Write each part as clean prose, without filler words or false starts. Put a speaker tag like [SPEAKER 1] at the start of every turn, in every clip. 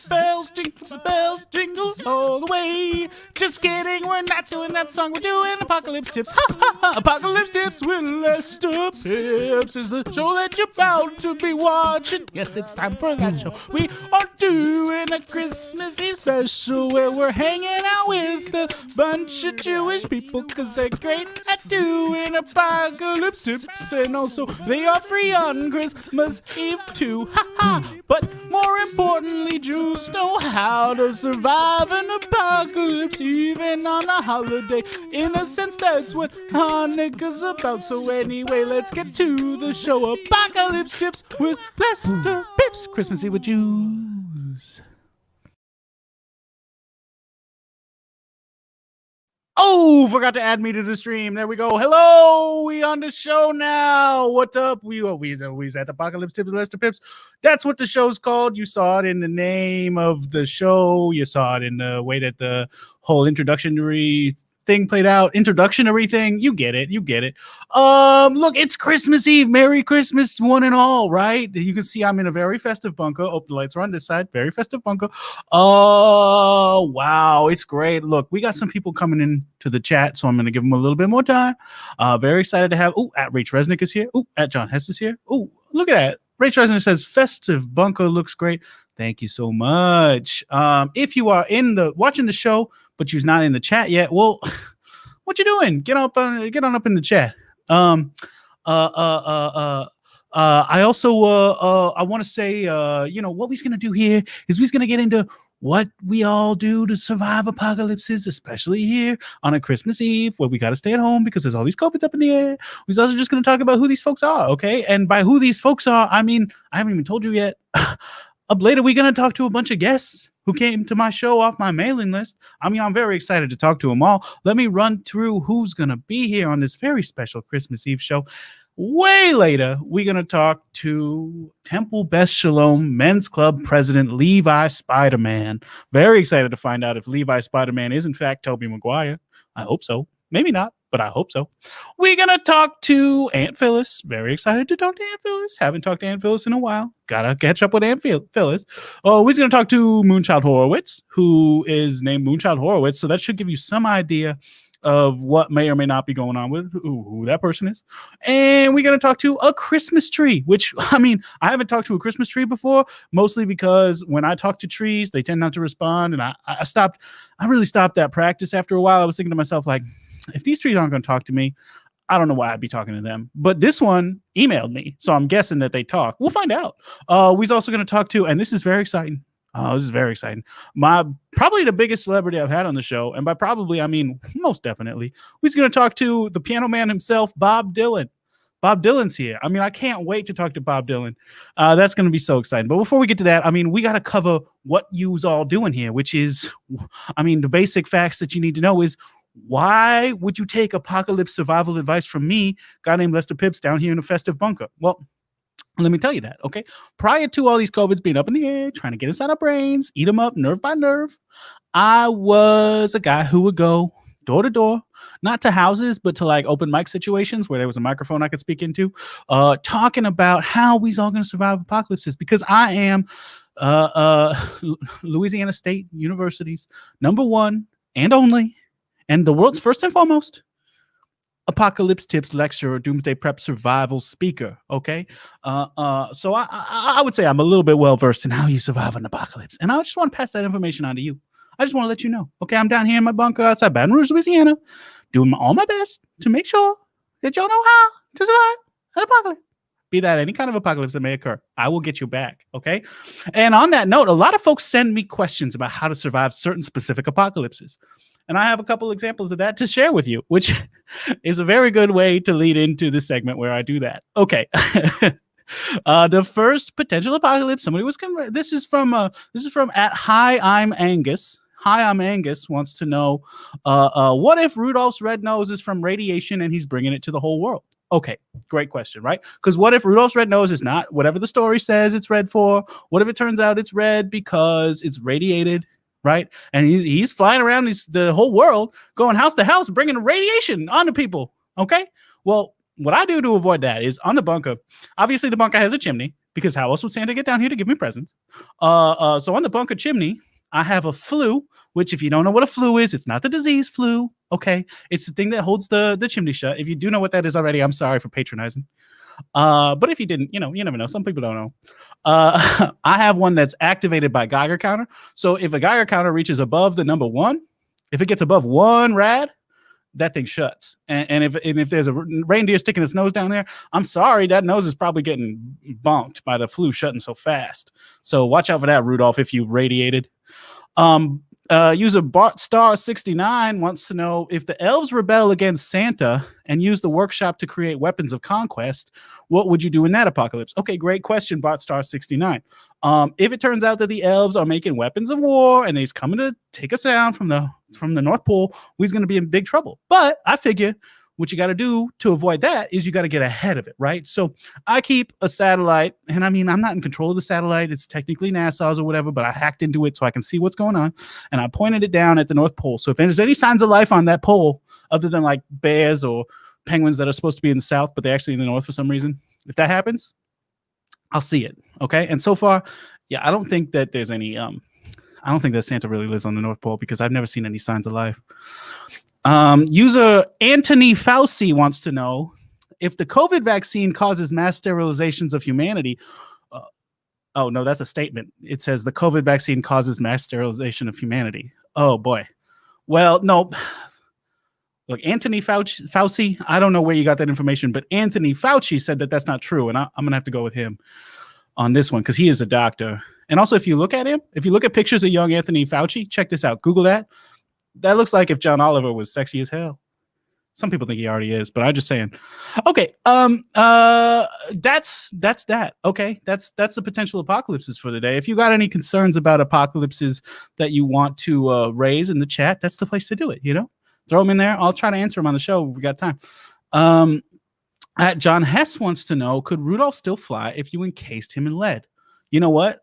[SPEAKER 1] bells jingle all the way. Just kidding, we're not doing that song, we're doing Apocalypse Tips. Ha ha ha! Apocalypse Tips with Lester Pipps is the show that you're about to be watching. Yes, it's time for that show. We are doing a Christmas Eve special where we're hanging out with a bunch of Jewish people because they're great at doing Apocalypse Tips, and also they are free on Christmas Eve too. Ha ha! But more importantly, Jews know how to survive an apocalypse even on a holiday. In a sense, that's what Hanukkah's about. So anyway, let's get to the show. Apocalypse Tips with Lester Pipps. Christmas Eve with Jews. Oh, forgot to add me to the stream. There we go. Hello, we on the show now. What's up? We always at Apocalypse Tips with Lester Pipps. That's what the show's called. You saw it in the name of the show. You saw it in the way that the whole introductory thing played out. Introductory thing. You get it. Look, it's Christmas Eve. Merry Christmas, one and all, right? You can see I'm in a very festive bunker. Oh, the lights are on this side. Very festive bunker. Oh, wow. It's great. Look, we got some people coming in to the chat, so I'm going to give them a little bit more time. Very excited to have, at Resnik is here. At John Hess is here. Look at that. Rach Resnik says, festive bunker looks great. Thank you so much. If you are watching the show, but you're not in the chat yet, well, what you doing? Get on up in the chat. I also I want to say, what we're gonna do here is we're gonna get into what we all do to survive apocalypses, especially here on a Christmas Eve where we got to stay at home because there's all these COVIDs up in the air. We're also just going to talk about who these folks are, okay? And by who these folks are, I mean, I haven't even told you yet. Up later, we're going to talk to a bunch of guests who came to my show off my mailing list. I mean, I'm very excited to talk to them all. Let me run through who's going to be here on this very special Christmas Eve show. Way later, we're going to talk to Temple Beth Shalom Men's Club President Levi Spiderman. Very excited to find out if Levi Spiderman is in fact Tobey Maguire. I hope so. Maybe not, but I hope so. We're going to talk to Aunt Phyllis. Very excited to talk to Aunt Phyllis. Haven't talked to Aunt Phyllis in a while. Gotta catch up with Aunt Phyllis. Oh, we're going to talk to Moonchild Horowitz, who is named Moonchild Horowitz. So that should give you some idea of what may or may not be going on with who that person is. And we're going to talk to a Christmas tree, which, I mean, I haven't talked to a Christmas tree before, mostly because when I talk to trees, they tend not to respond. And I really stopped that practice after a while. I was thinking to myself, like, if these trees aren't going to talk to me, I don't know why I'd be talking to them. But this one emailed me, so I'm guessing that they talk. We'll find out. We're also going to talk to, and this is very exciting. This is very exciting. Probably the biggest celebrity I've had on the show. And by probably, I mean, most definitely. We're going to talk to the piano man himself, Bob Dylan. Bob Dylan's here. I mean, I can't wait to talk to Bob Dylan. That's going to be so exciting. But before we get to that, I mean, we got to cover what you's all doing here, which is, I mean, the basic facts that you need to know is, why would you take apocalypse survival advice from me, a guy named Lester Pipps, down here in a festive bunker? Well, let me tell you that, okay? Prior to all these COVIDs being up in the air, trying to get inside our brains, eat them up nerve by nerve, I was a guy who would go door to door, not to houses, but to like open mic situations where there was a microphone I could speak into, talking about how we's all going to survive apocalypses, because I am Louisiana State University's #1 and only, and the world's first and foremost apocalypse tips lecturer, doomsday prep survival speaker. Okay. So I would say I'm a little bit well versed in how you survive an apocalypse. And I just want to pass that information on to you. I just want to let you know. Okay, I'm down here in my bunker outside Baton Rouge, Louisiana, doing all my best to make sure that y'all know how to survive an apocalypse. Be that any kind of apocalypse that may occur, I will get you back. Okay. And on that note, a lot of folks send me questions about how to survive certain specific apocalypses. And I have a couple examples of that to share with you, which is a very good way to lead into the segment where I do that. Okay. The first potential apocalypse, somebody was this is from at Hi, I'm Angus. Hi, I'm Angus wants to know, what if Rudolph's red nose is from radiation and he's bringing it to the whole world? Okay, great question, right? Because what if Rudolph's red nose is not whatever the story says it's red for? What if it turns out it's red because it's radiated? Right? And he's flying around the whole world, going house to house, bringing radiation onto people. Okay? Well, what I do to avoid that is on the bunker. Obviously, the bunker has a chimney. because how else would Santa get down here to give me presents? So on the bunker chimney, I have a flue, which if you don't know what a flue is, it's not the disease flu. Okay. It's the thing that holds the chimney shut. If you do know what that is already, I'm sorry for patronizing. But if you didn't, you never know. Some people don't know. I have one that's activated by Geiger counter. So if a Geiger counter reaches above the number 1, if it gets above 1 rad, that thing shuts. And if there's a reindeer sticking its nose down there, I'm sorry, that nose is probably getting bonked by the flue shutting so fast. So watch out for that, Rudolph, if you radiated. User Bart Star 69 wants to know, if the elves rebel against Santa and use the workshop to create weapons of conquest, what would you do in that apocalypse? Okay, great question, Bart Star 69. If it turns out that the elves are making weapons of war and they're coming to take us down from the North Pole, we're going to be in big trouble. But I figure what you got to do to avoid that is you got to get ahead of it, right? So I keep a satellite, and I mean, I'm not in control of the satellite. It's technically NASA's or whatever, but I hacked into it so I can see what's going on. And I pointed it down at the North Pole. So if there's any signs of life on that pole, other than like bears or penguins that are supposed to be in the south, but they're actually in the north for some reason, if that happens, I'll see it. Okay. And so far, yeah, I don't think that there's any, I don't think that Santa really lives on the North Pole because I've never seen any signs of life. User Anthony Fauci wants to know, if the COVID vaccine causes mass sterilizations of humanity. Oh, no, that's a statement. It says the COVID vaccine causes mass sterilization of humanity. Oh, boy. Well, no. Look, Anthony Fauci, I don't know where you got that information, but Anthony Fauci said that that's not true. And I'm going to have to go with him on this one because he is a doctor. And also, if you look at him, if you look at pictures of young Anthony Fauci, check this out. Google that. That looks like if John Oliver was sexy as hell. Some people think he already is, but I'm just saying. Okay, that's that. Okay, that's the potential apocalypses for today. If you got any concerns about apocalypses that you want to raise in the chat, that's the place to do it. Throw them in there. I'll try to answer them on the show. We got time. John Hess wants to know, could Rudolph still fly if you encased him in lead? You know what?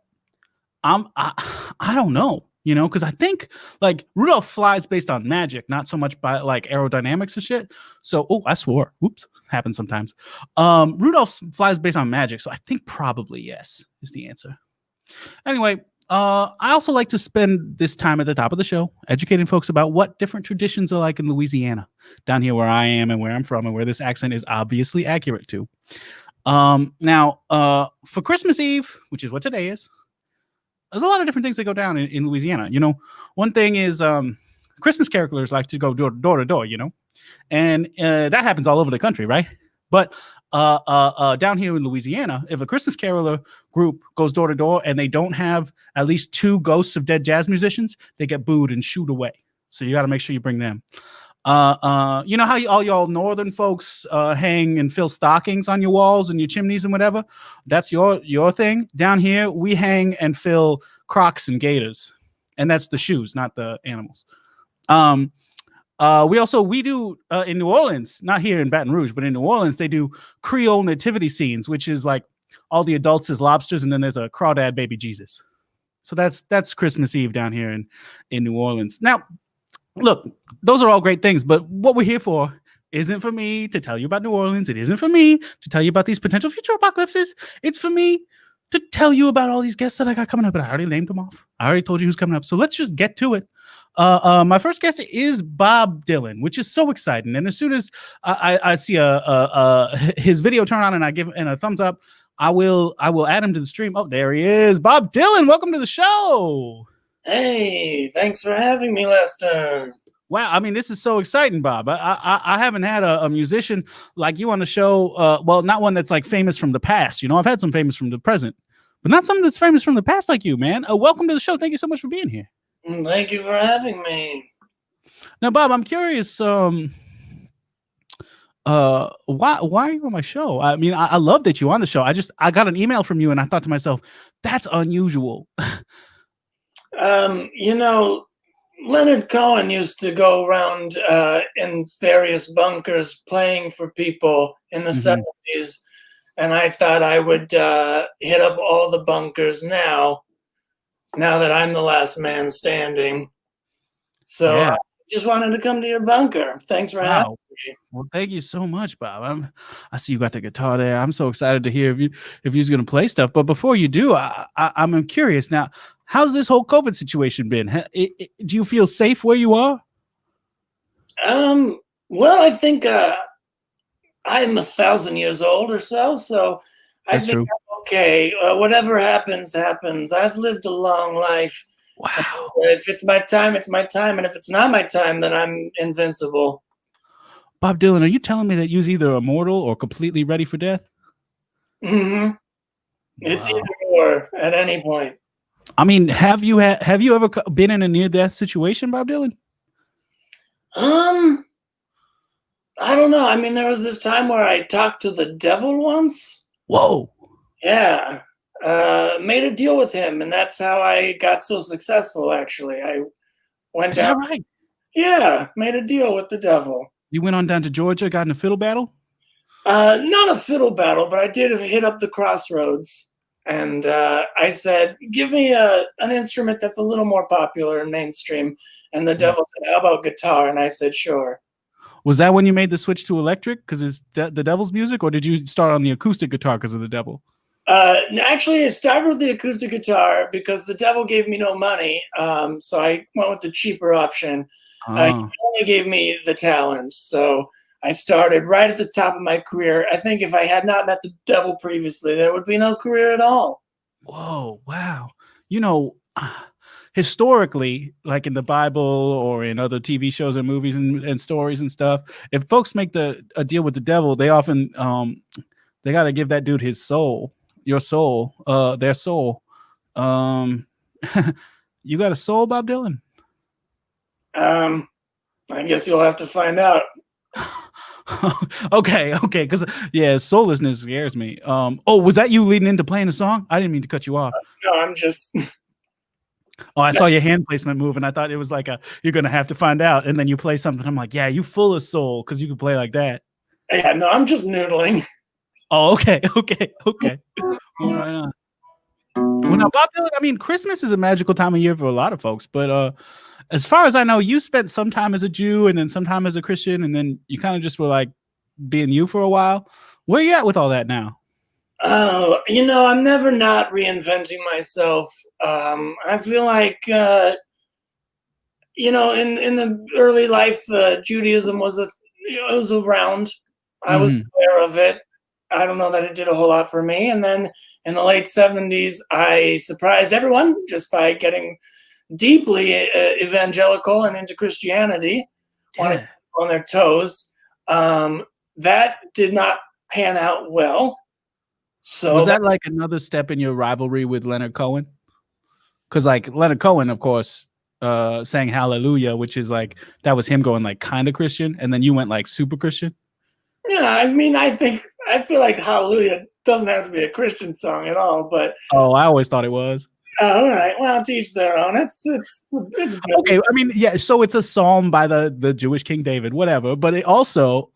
[SPEAKER 1] I don't know. Because I think like Rudolph flies based on magic, not so much by like aerodynamics and shit. So, I swore. Oops, happens sometimes. Rudolph flies based on magic, so I think probably yes is the answer. Anyway, I also like to spend this time at the top of the show educating folks about what different traditions are like in Louisiana, down here where I am and where I'm from and where this accent is obviously accurate to. Now, for Christmas Eve, which is what today is, there's a lot of different things that go down in Louisiana. One thing is Christmas carolers like to go door to door, and that happens all over the country, right? But down here in Louisiana, if a Christmas caroler group goes door to door and they don't have at least 2 ghosts of dead jazz musicians, they get booed and shooed away. So you got to make sure you bring them. You know how all y'all northern folks hang and fill stockings on your walls and your chimneys and whatever? That's your thing. Down here, we hang and fill Crocs and Gators, and that's the shoes, not the animals. We do in New Orleans, not here in Baton Rouge, but in New Orleans, they do Creole nativity scenes, which is like all the adults as lobsters, and then there's a crawdad baby Jesus. So that's Christmas Eve down here in New Orleans. Now, look, those are all great things, but what we're here for isn't for me to tell you about New Orleans. It isn't for me to tell you about these potential future apocalypses. It's for me to tell you about all these guests that I got coming up, and I already named them off. I already told you who's coming up, so let's just get to it. My first guest is Bob Dylan, which is so exciting. And as soon as I see his video turn on and I give him a thumbs up, I will add him to the stream. Oh, there he is. Bob Dylan, welcome to the show.
[SPEAKER 2] Hey, thanks for having me, Lester.
[SPEAKER 1] Wow, I mean, this is so exciting, Bob. I haven't had a musician like you on the show. Well, not one that's like famous from the past. I've had some famous from the present, but not something that's famous from the past like you, man. Welcome to the show. Thank you so much for being here.
[SPEAKER 2] Thank you for having me.
[SPEAKER 1] Now, Bob, I'm curious. Why are you on my show? I mean, I love that you're on the show. I got an email from you, and I thought to myself, that's unusual.
[SPEAKER 2] Leonard Cohen used to go around in various bunkers playing for people in the 70s, and I thought I would hit up all the bunkers now that I'm the last man standing. So
[SPEAKER 1] yeah.
[SPEAKER 2] Just wanted to come to your bunker. Thanks for having
[SPEAKER 1] Wow.
[SPEAKER 2] me.
[SPEAKER 1] Well, thank you so much, Bob. I see you got the guitar there. I'm so excited to hear if you're going to play stuff. But before you do, I'm curious now. How's this whole COVID situation been? Do you feel safe where you are?
[SPEAKER 2] Well, I think I'm 1,000 years old or so, so I
[SPEAKER 1] That's
[SPEAKER 2] think
[SPEAKER 1] true.
[SPEAKER 2] I'm okay. Whatever happens, happens. I've lived a long life.
[SPEAKER 1] Wow.
[SPEAKER 2] If it's my time, it's my time, and if it's not my time, then I'm invincible.
[SPEAKER 1] Bob Dylan, are you telling me that you're either immortal or completely ready for death?
[SPEAKER 2] Mm-hmm. It's
[SPEAKER 1] Wow.
[SPEAKER 2] either or at any point.
[SPEAKER 1] I mean, have you ever been in a near-death situation, Bob Dylan?
[SPEAKER 2] Um, I don't know. I mean, there was this time where I talked to the devil once.
[SPEAKER 1] Whoa.
[SPEAKER 2] Yeah. Made a deal with him, and that's how I got so successful, actually. I went
[SPEAKER 1] Is
[SPEAKER 2] down.
[SPEAKER 1] that right?
[SPEAKER 2] Yeah, made a deal with the devil.
[SPEAKER 1] You went on down to Georgia, got in a fiddle battle?
[SPEAKER 2] Not a fiddle battle, but I did hit up the crossroads, and I said, "Give me an instrument that's a little more popular and mainstream." And the devil said, "How about guitar?" And I said, "Sure."
[SPEAKER 1] Was that when you made the switch to electric because it's the devil's music, or did you start on the acoustic guitar because of the devil?
[SPEAKER 2] Actually, it started with the acoustic guitar because the devil gave me no money, so I went with the cheaper option. He only gave me the talent, so I started right at the top of my career. I think if I had not met the devil previously, there would be no career at all.
[SPEAKER 1] Whoa, wow. You know, historically, like in the Bible or in other TV shows and movies and stories and stuff, if folks make a deal with the devil, they often they got to give that dude his soul, your soul, their soul. You got a soul, Bob Dylan?
[SPEAKER 2] I guess you'll have to find out.
[SPEAKER 1] Okay, because yeah, soullessness scares me. Oh, was that you leading into playing a song? I didn't mean to cut you off.
[SPEAKER 2] No, I'm just.
[SPEAKER 1] Oh, I saw your hand placement move, and I thought it was like you're gonna have to find out, and then you play something. I'm like, yeah, you full of soul because you can play like that.
[SPEAKER 2] Yeah, no, I'm just noodling.
[SPEAKER 1] Oh, okay. All right on. Well, now, Bob Dylan, I mean, Christmas is a magical time of year for a lot of folks, but as far as I know, you spent some time as a Jew and then some time as a Christian, and then you kind of just were like being you for a while. Where you at with all that now?
[SPEAKER 2] Oh, I'm never not reinventing myself. I feel like, in the early life, Judaism it was around. I was aware of it. I don't know that it did a whole lot for me. And then in the late 70s, I surprised everyone just by getting deeply evangelical and into Christianity, wanted on their toes. That did not pan out well. So
[SPEAKER 1] was that like another step in your rivalry with Leonard Cohen? Because like Leonard Cohen, of course, sang Hallelujah, which is like that was him going like kind of Christian, and then you went like super Christian.
[SPEAKER 2] Yeah, I mean, I feel like Hallelujah doesn't have to be a Christian song at all, but
[SPEAKER 1] oh, I always thought it was.
[SPEAKER 2] All right, well, to each their own. It's
[SPEAKER 1] okay. I mean, yeah. So it's a psalm by the Jewish King David, whatever. But it also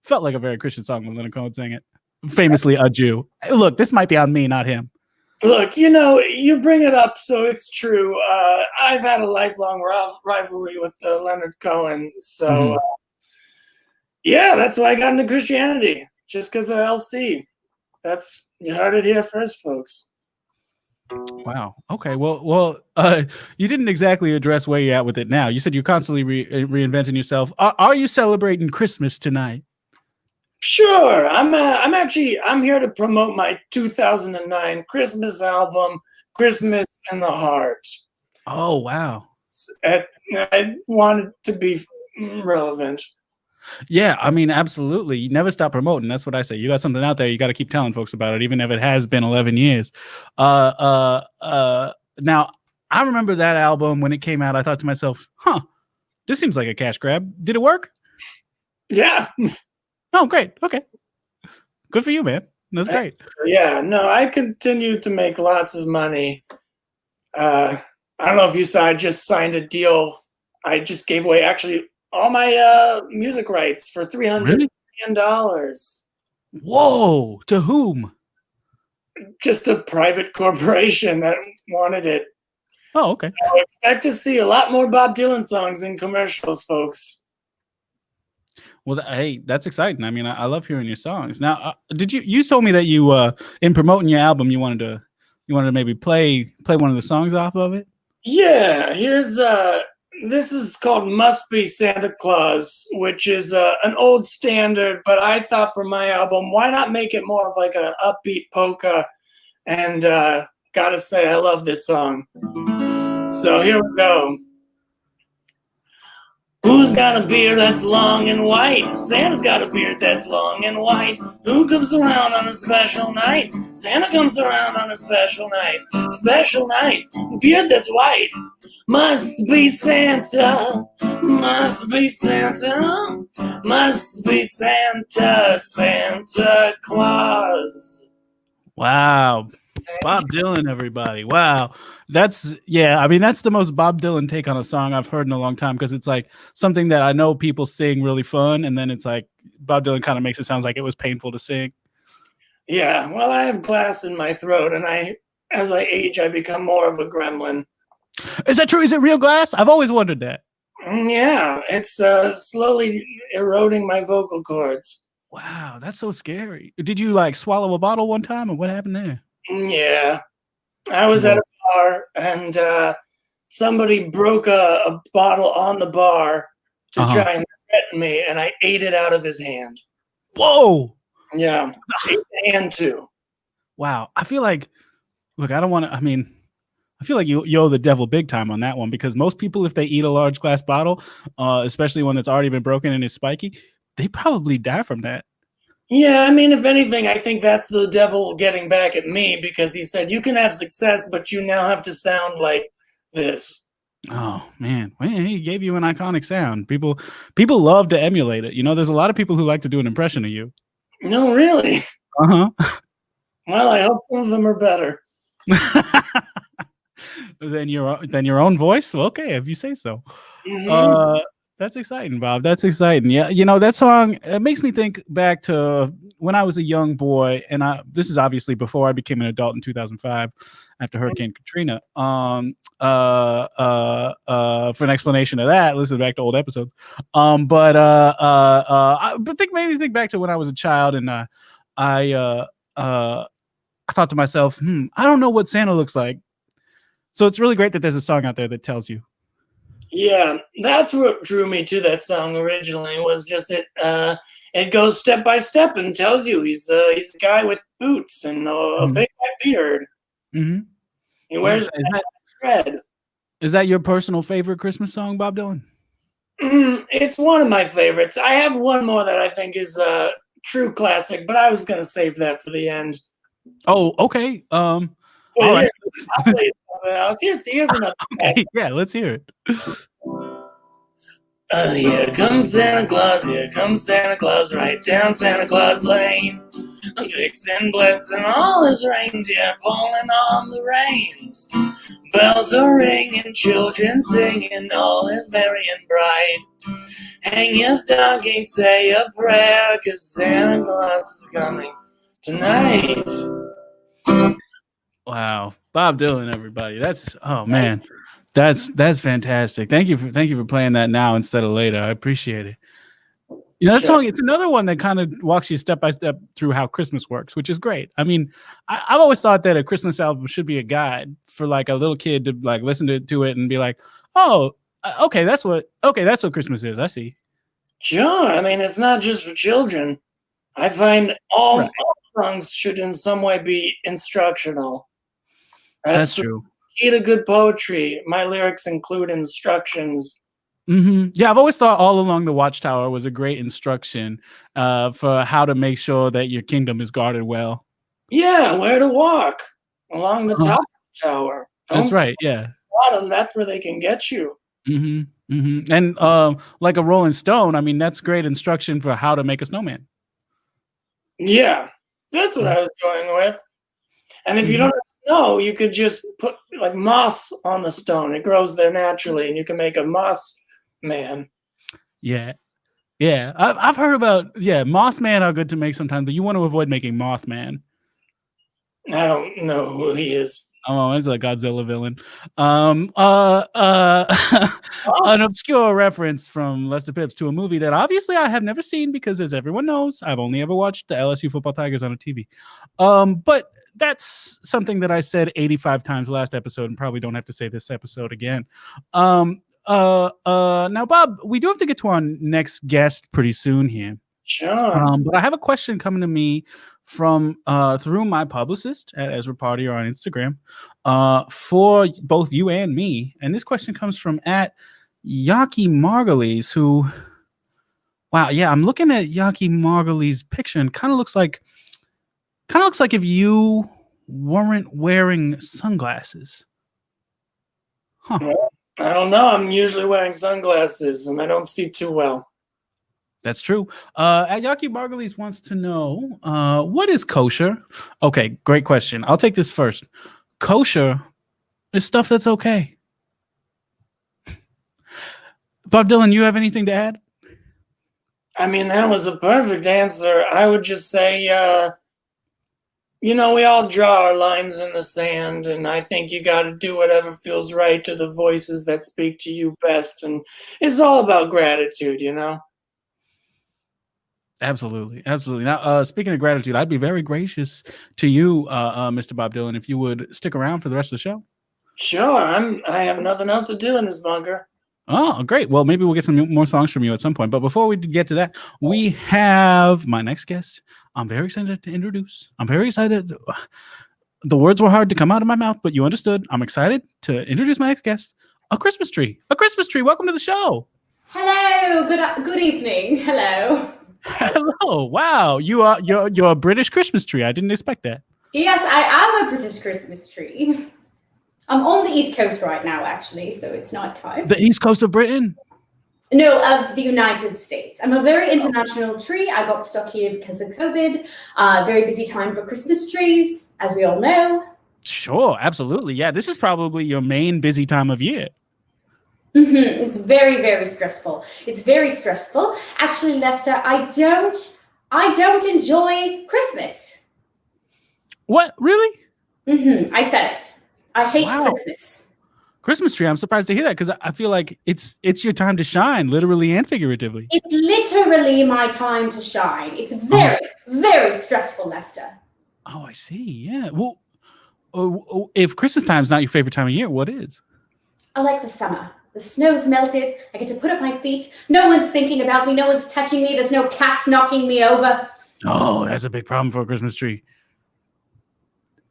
[SPEAKER 1] felt like a very Christian song when Leonard Cohen sang it. Famously a Jew. Look, this might be on me, not him.
[SPEAKER 2] Look, you bring it up, so it's true. I've had a lifelong rivalry with Leonard Cohen, so yeah, that's why I got into Christianity, just because of LC. You heard it here first, folks.
[SPEAKER 1] Wow. Okay. Well, you didn't exactly address where you're at with it now. You said you're constantly reinventing yourself. Are you celebrating Christmas tonight?
[SPEAKER 2] Sure. I'm here to promote my 2009 Christmas album, Christmas in the Heart.
[SPEAKER 1] Oh, wow.
[SPEAKER 2] I wanted to be relevant.
[SPEAKER 1] Yeah, I mean, absolutely. You never stop promoting. That's what I say. You got something out there, you got to keep telling folks about it, even if it has been 11 years. Now, I remember that album when it came out. I thought to myself, this seems like a cash grab. Did it work?
[SPEAKER 2] Yeah.
[SPEAKER 1] Oh, great. Okay. Good for you, man. That's great.
[SPEAKER 2] Yeah, no, I continue to make lots of money. I don't know if you saw, I just signed a deal. I just gave away actually all my music rights for $300 million.
[SPEAKER 1] Whoa! To whom?
[SPEAKER 2] Just a private corporation that wanted it.
[SPEAKER 1] Oh, okay.
[SPEAKER 2] So expect to see a lot more Bob Dylan songs in commercials, folks.
[SPEAKER 1] Well, hey, that's exciting. I mean, I love hearing your songs. Now, did you told me that you in promoting your album you wanted to maybe play one of the songs off of it?
[SPEAKER 2] Yeah, here's this is called Must Be Santa Claus, which is an old standard, but I thought for my album, why not make it more of like an upbeat polka? And gotta say, I love this song. So here we go. Who's got a beard that's long and white? Santa's got a beard that's long and white. Who comes around on a special night? Santa comes around on a special night. Special night, beard that's white. Must be Santa, must be Santa, must be Santa, Santa Claus.
[SPEAKER 1] Wow. Bob Dylan, everybody. Wow. That's I mean, that's the most Bob Dylan take on a song I've heard in a long time, because it's like something that I know people sing really fun, and then it's like Bob Dylan kind of makes it sound like it was painful to sing.
[SPEAKER 2] Yeah, well, I have glass in my throat, and as I age, I become more of a gremlin.
[SPEAKER 1] Is that true? Is it real glass? I've always wondered that.
[SPEAKER 2] Yeah, it's slowly eroding my vocal cords.
[SPEAKER 1] Wow, that's so scary. Did you like swallow a bottle one time, or what happened there?
[SPEAKER 2] Yeah, I was at a bar, and somebody broke a bottle on the bar to try and threaten me, and I ate it out of his hand.
[SPEAKER 1] Whoa!
[SPEAKER 2] Yeah, ate the hand too.
[SPEAKER 1] Wow, I feel like, look, I don't want to. I mean, I feel like you owe the devil big time on that one, because most people, if they eat a large glass bottle, especially one that's already been broken and is spiky, they probably die from that.
[SPEAKER 2] Yeah, I mean, if anything, I think that's the devil getting back at me, because he said, you can have success, but you now have to sound like this.
[SPEAKER 1] Oh man, well, he gave you an iconic sound. People love to emulate it. You know, there's a lot of people who like to do an impression of you.
[SPEAKER 2] No, really?
[SPEAKER 1] Uh-huh.
[SPEAKER 2] Well, I hope some of them are better.
[SPEAKER 1] than your own voice? Well, okay, if you say so.
[SPEAKER 2] Mm-hmm.
[SPEAKER 1] That's exciting, Bob. That's exciting. Yeah, you know, that song, it makes me think back to when I was a young boy, and this is obviously before I became an adult in 2005 after Hurricane Katrina. For an explanation of that, listen back to old episodes. But made me think back to when I was a child, and I thought to myself, I don't know what Santa looks like. So it's really great that there's a song out there that tells you.
[SPEAKER 2] Yeah, that's what drew me to that song originally, was just it goes step by step and tells you he's a guy with boots and a big white beard.
[SPEAKER 1] Mm-hmm.
[SPEAKER 2] He wears red.
[SPEAKER 1] Is that your personal favorite Christmas song, Bob Dylan?
[SPEAKER 2] It's one of my favorites. I have one more that I think is a true classic, but I was going to save that for the end.
[SPEAKER 1] Oh, okay. All
[SPEAKER 2] right. I'll play something else. Here's another.
[SPEAKER 1] Okay, yeah, let's hear it.
[SPEAKER 2] Here comes Santa Claus, here comes Santa Claus, right down Santa Claus Lane. Vixen, Blitzen, all his reindeer pulling on the reins. Bells are ringing, children singing, all is merry and bright. Hang your stocking, say a prayer, 'cause Santa Claus is coming tonight.
[SPEAKER 1] Wow, Bob Dylan, everybody. That's man, that's fantastic. Thank you for playing that now instead of later. I appreciate it. You know, that song, it's another one that kind of walks you step by step through how Christmas works, which is great. I mean, I've always thought that a Christmas album should be a guide for like a little kid to like listen to it and be like, oh, okay, that's what Christmas is. I see.
[SPEAKER 2] Sure. I mean, it's not just for children. I find all songs should in some way be instructional.
[SPEAKER 1] That's true.
[SPEAKER 2] Key to good poetry. My lyrics include instructions.
[SPEAKER 1] Mm-hmm. Yeah, I've always thought all along the Watchtower was a great instruction for how to make sure that your kingdom is guarded well.
[SPEAKER 2] Yeah, where to walk along the top of the tower.
[SPEAKER 1] That's right. Yeah.
[SPEAKER 2] Bottom, that's where they can get you.
[SPEAKER 1] Mm-hmm. Mm-hmm. And like a Rolling Stone, I mean, that's great instruction for how to make a snowman.
[SPEAKER 2] Yeah, that's what I was going with. And if you don't know, you could just put like moss on the stone. It grows there naturally, and you can make a moss man.
[SPEAKER 1] Yeah. Yeah. I've heard about, Moss Man are good to make sometimes, but you want to avoid making Mothman.
[SPEAKER 2] I don't know who he is.
[SPEAKER 1] Oh, it's a Godzilla villain. Oh. An obscure reference from Lester Pipps to a movie that obviously I have never seen because, as everyone knows, I've only ever watched the LSU Football Tigers on a TV. But that's something that I said 85 times last episode and probably don't have to say this episode again. Now, Bob, we do have to get to our next guest pretty soon here.
[SPEAKER 2] Sure.
[SPEAKER 1] But I have a question coming to me from through my publicist at Ezra Party or on Instagram for both you and me. And this question comes from at Yaki Margulies, who, wow, yeah, I'm looking at Yaki Margulies' picture and kind of looks like if you weren't wearing sunglasses. Huh.
[SPEAKER 2] Well, I don't know. I'm usually wearing sunglasses and I don't see too well.
[SPEAKER 1] That's true. Yaki Margulies wants to know, what is kosher? Okay, great question. I'll take this first. Kosher is stuff that's okay. Bob Dylan, you have anything to add?
[SPEAKER 2] I mean, that was a perfect answer. I would just say, we all draw our lines in the sand, and I think you got to do whatever feels right to the voices that speak to you best. And it's all about gratitude,
[SPEAKER 1] Absolutely. Now, speaking of gratitude, I'd be very gracious to you, Mr. Bob Dylan, if you would stick around for the rest of the show.
[SPEAKER 2] Sure. I have nothing else to do in this bunker.
[SPEAKER 1] Oh, great. Well, maybe we'll get some more songs from you at some point. But before we get to that, we have my next guest. I'm very excited to introduce. I'm very excited. The words were hard to come out of my mouth, but you understood. I'm excited to introduce my next guest. A Christmas tree. Welcome to the show.
[SPEAKER 3] Hello. Good evening. Hello.
[SPEAKER 1] Hello! Wow, you're a British Christmas tree. I didn't expect that.
[SPEAKER 3] Yes, I am a British Christmas tree. I'm on the East Coast right now, actually, so it's night time.
[SPEAKER 1] The East Coast of Britain?
[SPEAKER 3] No, of the United States. I'm a very international tree. I got stuck here because of COVID. Very busy time for Christmas trees, as we all know.
[SPEAKER 1] Sure, absolutely. Yeah, this is probably your main busy time of year.
[SPEAKER 3] Mm-hmm. It's very, very stressful. Actually, Lester, I don't enjoy Christmas.
[SPEAKER 1] What? Really?
[SPEAKER 3] Mm-hmm. I said it. I hate Christmas.
[SPEAKER 1] Christmas tree. I'm surprised to hear that because I feel like it's your time to shine, literally and figuratively.
[SPEAKER 3] It's literally my time to shine. It's very, very stressful, Lester.
[SPEAKER 1] Oh, I see. Yeah. Well, if Christmas time is not your favorite time of year, what is?
[SPEAKER 3] I like the summer. The snow's melted. I get to put up my feet. No one's thinking about me. No one's touching me. There's no cats knocking me over.
[SPEAKER 1] Oh, that's a big problem for a Christmas tree.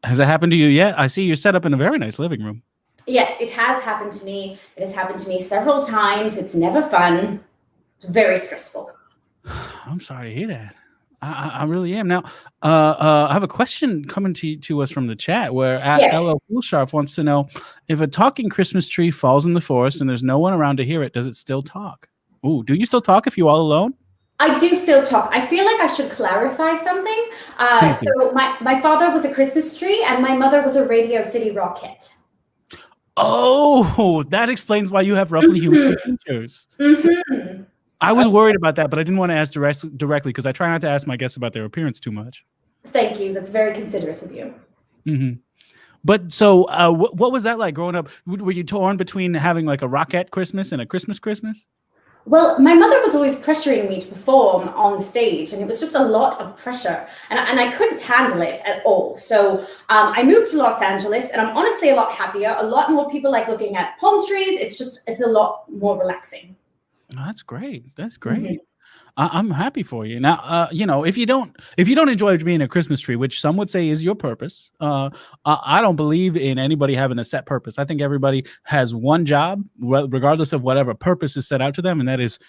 [SPEAKER 1] Has it happened to you yet? I see you're set up in a very nice living room.
[SPEAKER 3] Yes, it has happened to me. It has happened to me several times. It's never fun. It's very stressful.
[SPEAKER 1] I'm sorry to hear that. I really am. Now, I have a question coming to us from the chat where LL Scharf wants to know, if a talking Christmas tree falls in the forest and there's no one around to hear it, does it still talk? Ooh, do you still talk if you're all alone?
[SPEAKER 3] I do still talk. I feel like I should clarify something. So my father was a Christmas tree and my mother was a Radio City Rocket.
[SPEAKER 1] Oh, that explains why you have roughly human features.
[SPEAKER 3] Mm-hmm.
[SPEAKER 1] I was worried about that, but I didn't want to ask directly because I try not to ask my guests about their appearance too much.
[SPEAKER 3] Thank you. That's very considerate of you.
[SPEAKER 1] Mm-hmm. But so what was that like growing up? Were you torn between having like a Rockette Christmas and a Christmas?
[SPEAKER 3] Well, my mother was always pressuring me to perform on stage, and it was just a lot of pressure, and I couldn't handle it at all. So I moved to Los Angeles, and I'm honestly a lot happier. A lot more people like looking at palm trees. It's a lot more relaxing.
[SPEAKER 1] Oh, that's great. Mm-hmm. I'm happy for you. Now, if you don't enjoy being a Christmas tree, which some would say is your purpose, I don't believe in anybody having a set purpose. I think everybody has one job, regardless of whatever purpose is set out to them, and that is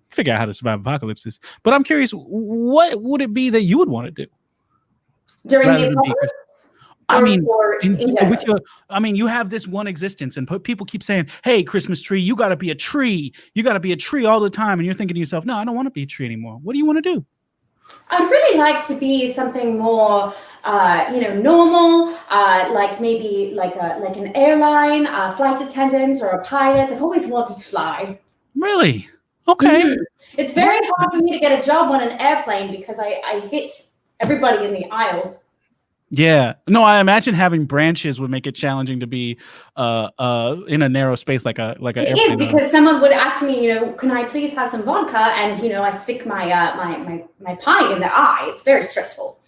[SPEAKER 1] figure out how to survive apocalypses. But I'm curious, what would it be that you would want to do
[SPEAKER 3] during the apocalypse?
[SPEAKER 1] You have this one existence, and people keep saying, "Hey, Christmas tree, you got to be a tree. You got to be a tree all the time." And you're thinking to yourself, "No, I don't want to be a tree anymore." What do you want to do?
[SPEAKER 3] I'd really like to be something more, normal, like maybe like an airline, a flight attendant, or a pilot. I've always wanted to fly.
[SPEAKER 1] Really? Okay.
[SPEAKER 3] Mm-hmm. It's very hard for me to get a job on an airplane because I hit everybody in the aisles.
[SPEAKER 1] Yeah. No, I imagine having branches would make it challenging to be in a narrow space like a
[SPEAKER 3] It is, because someone would ask me, can I please have some vodka? And I stick my my pie in their eye. It's very stressful.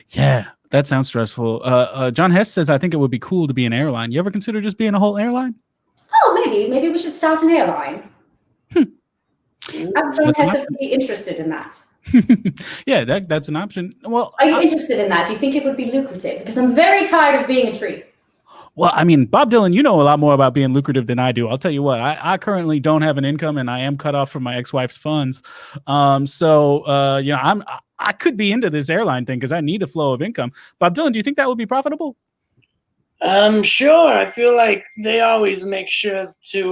[SPEAKER 1] Yeah, that sounds stressful. John Hess says, I think it would be cool to be an airline. You ever consider just being a whole airline?
[SPEAKER 3] Oh, maybe we should start an airline. Ask John Hess if he'd be interested in that.
[SPEAKER 1] Yeah, that's an option. Well,
[SPEAKER 3] are you interested in that? Do you think it would be lucrative? Because I'm very tired of being a tree.
[SPEAKER 1] Well, I mean, Bob Dylan, you know a lot more about being lucrative than I do. I'll tell you what, I currently don't have an income, and I am cut off from my ex-wife's funds. I could be into this airline thing because I need a flow of income. Bob Dylan, do you think that would be profitable?
[SPEAKER 2] Sure. I feel like they always make sure to,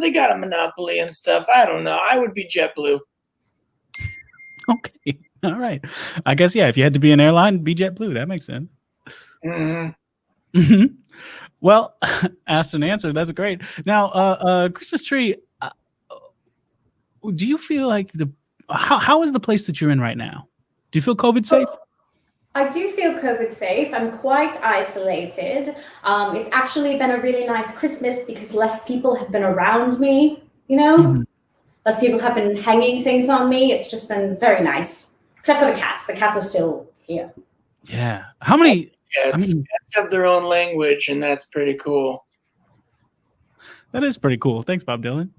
[SPEAKER 2] they got a monopoly and stuff. I don't know. I would be JetBlue.
[SPEAKER 1] Okay. All right. I guess, yeah, if you had to be an airline, be JetBlue. That makes sense.
[SPEAKER 2] Mm-hmm.
[SPEAKER 1] Mm-hmm. Well, asked and answered. That's great. Now, Christmas tree, do you feel like how is the place that you're in right now? Do you feel COVID safe?
[SPEAKER 3] I do feel COVID safe. I'm quite isolated. It's actually been a really nice Christmas because less people have been around me, Mm-hmm. Less people have been hanging things on me. It's just been very nice, except for the cats. The cats are still here.
[SPEAKER 1] Yeah. How many?
[SPEAKER 2] Cats have their own language, and that's pretty cool.
[SPEAKER 1] That is pretty cool. Thanks, Bob Dylan.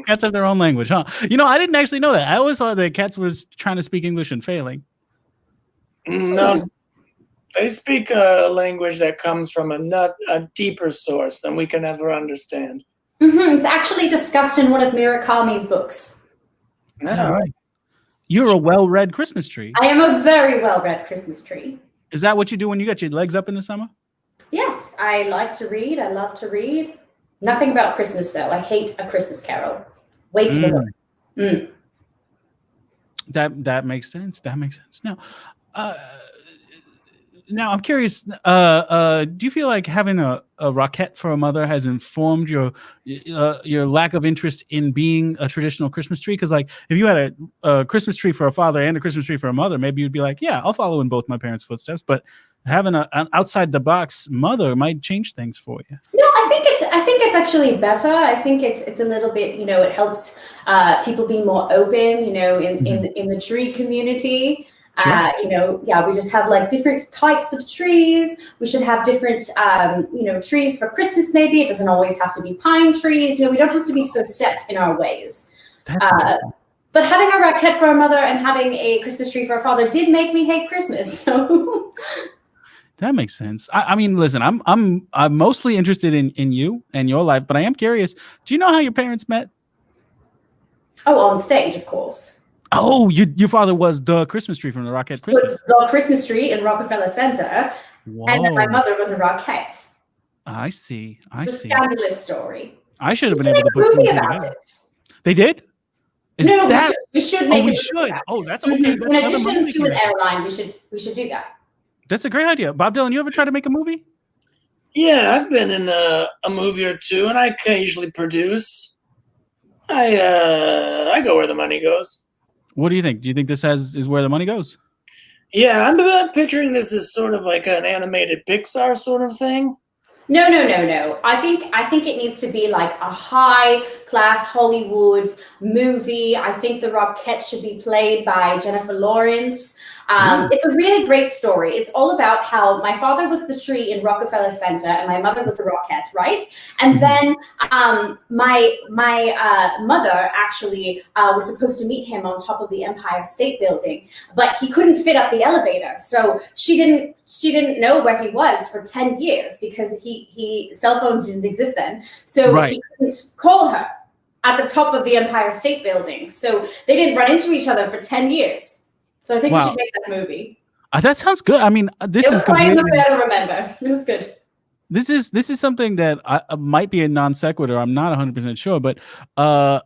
[SPEAKER 1] Cats have their own language, huh? I didn't actually know that. I always thought that cats were trying to speak English and failing.
[SPEAKER 2] No, they speak a language that comes from a deeper source than we can ever understand.
[SPEAKER 3] Mm-hmm. It's actually discussed in one of Murakami's books.
[SPEAKER 1] Is that right? You're a well-read Christmas tree.
[SPEAKER 3] I am a very well-read Christmas tree.
[SPEAKER 1] Is that what you do when you get your legs up in the summer?
[SPEAKER 3] Yes, I like to read. I love to read. Nothing about Christmas, though. I hate A Christmas Carol. Wasteful.
[SPEAKER 1] That makes sense. That makes sense. Now I'm curious. Do you feel like having a rocket for a mother has informed your lack of interest in being a traditional Christmas tree? Because like if you had a Christmas tree for a father and a Christmas tree for a mother, maybe you'd be like, yeah, I'll follow in both my parents' footsteps. But having an outside the box mother might change things for you.
[SPEAKER 3] No, I think it's actually better. I think it's a little bit, it helps people be more open, in the tree community. Sure. We just have like different types of trees. We should have different, trees for Christmas. Maybe it doesn't always have to be pine trees. We don't have to be so set in our ways. But having a rocket for a mother and having a Christmas tree for a father did make me hate Christmas. So
[SPEAKER 1] that makes sense. I mean, listen, I'm mostly interested in you and your life, but I am curious. Do you know how your parents met?
[SPEAKER 3] Oh, on stage, of course.
[SPEAKER 1] Oh, your father was the Christmas tree from the Rockette Christmas.
[SPEAKER 3] Was the Christmas tree in Rockefeller Center, and then my mother was a Rockette.
[SPEAKER 1] I see.
[SPEAKER 3] It's a scandalous story.
[SPEAKER 1] I should have been able to put
[SPEAKER 3] a movie about it.
[SPEAKER 1] They did?
[SPEAKER 3] We should make it.
[SPEAKER 1] Oh, that's okay.
[SPEAKER 3] In addition to an airline, we should do that.
[SPEAKER 1] That's a great idea. Bob Dylan, you ever try to make a movie?
[SPEAKER 2] Yeah, I've been in a movie or two, and I occasionally produce. I go where the money goes.
[SPEAKER 1] What do you think? Do you think this is where the money goes?
[SPEAKER 2] Yeah, I'm picturing this as sort of like an animated Pixar sort of thing.
[SPEAKER 3] No. I think it needs to be like a high-class Hollywood movie. I think the Rockette should be played by Jennifer Lawrence. It's a really great story. It's all about how my father was the tree in Rockefeller Center and my mother was the Rockette, right? And then my mother actually was supposed to meet him on top of the Empire State Building, but he couldn't fit up the elevator, so she didn't know where he was for 10 years because he cell phones didn't exist then, so he couldn't call her at the top of the Empire State Building. So they didn't run into each other for 10 years. So I think we should make that movie.
[SPEAKER 1] That sounds good. I mean, this is
[SPEAKER 3] quite enough to remember. It was good.
[SPEAKER 1] This is something that might be a non sequitur. I'm not 100% sure, but are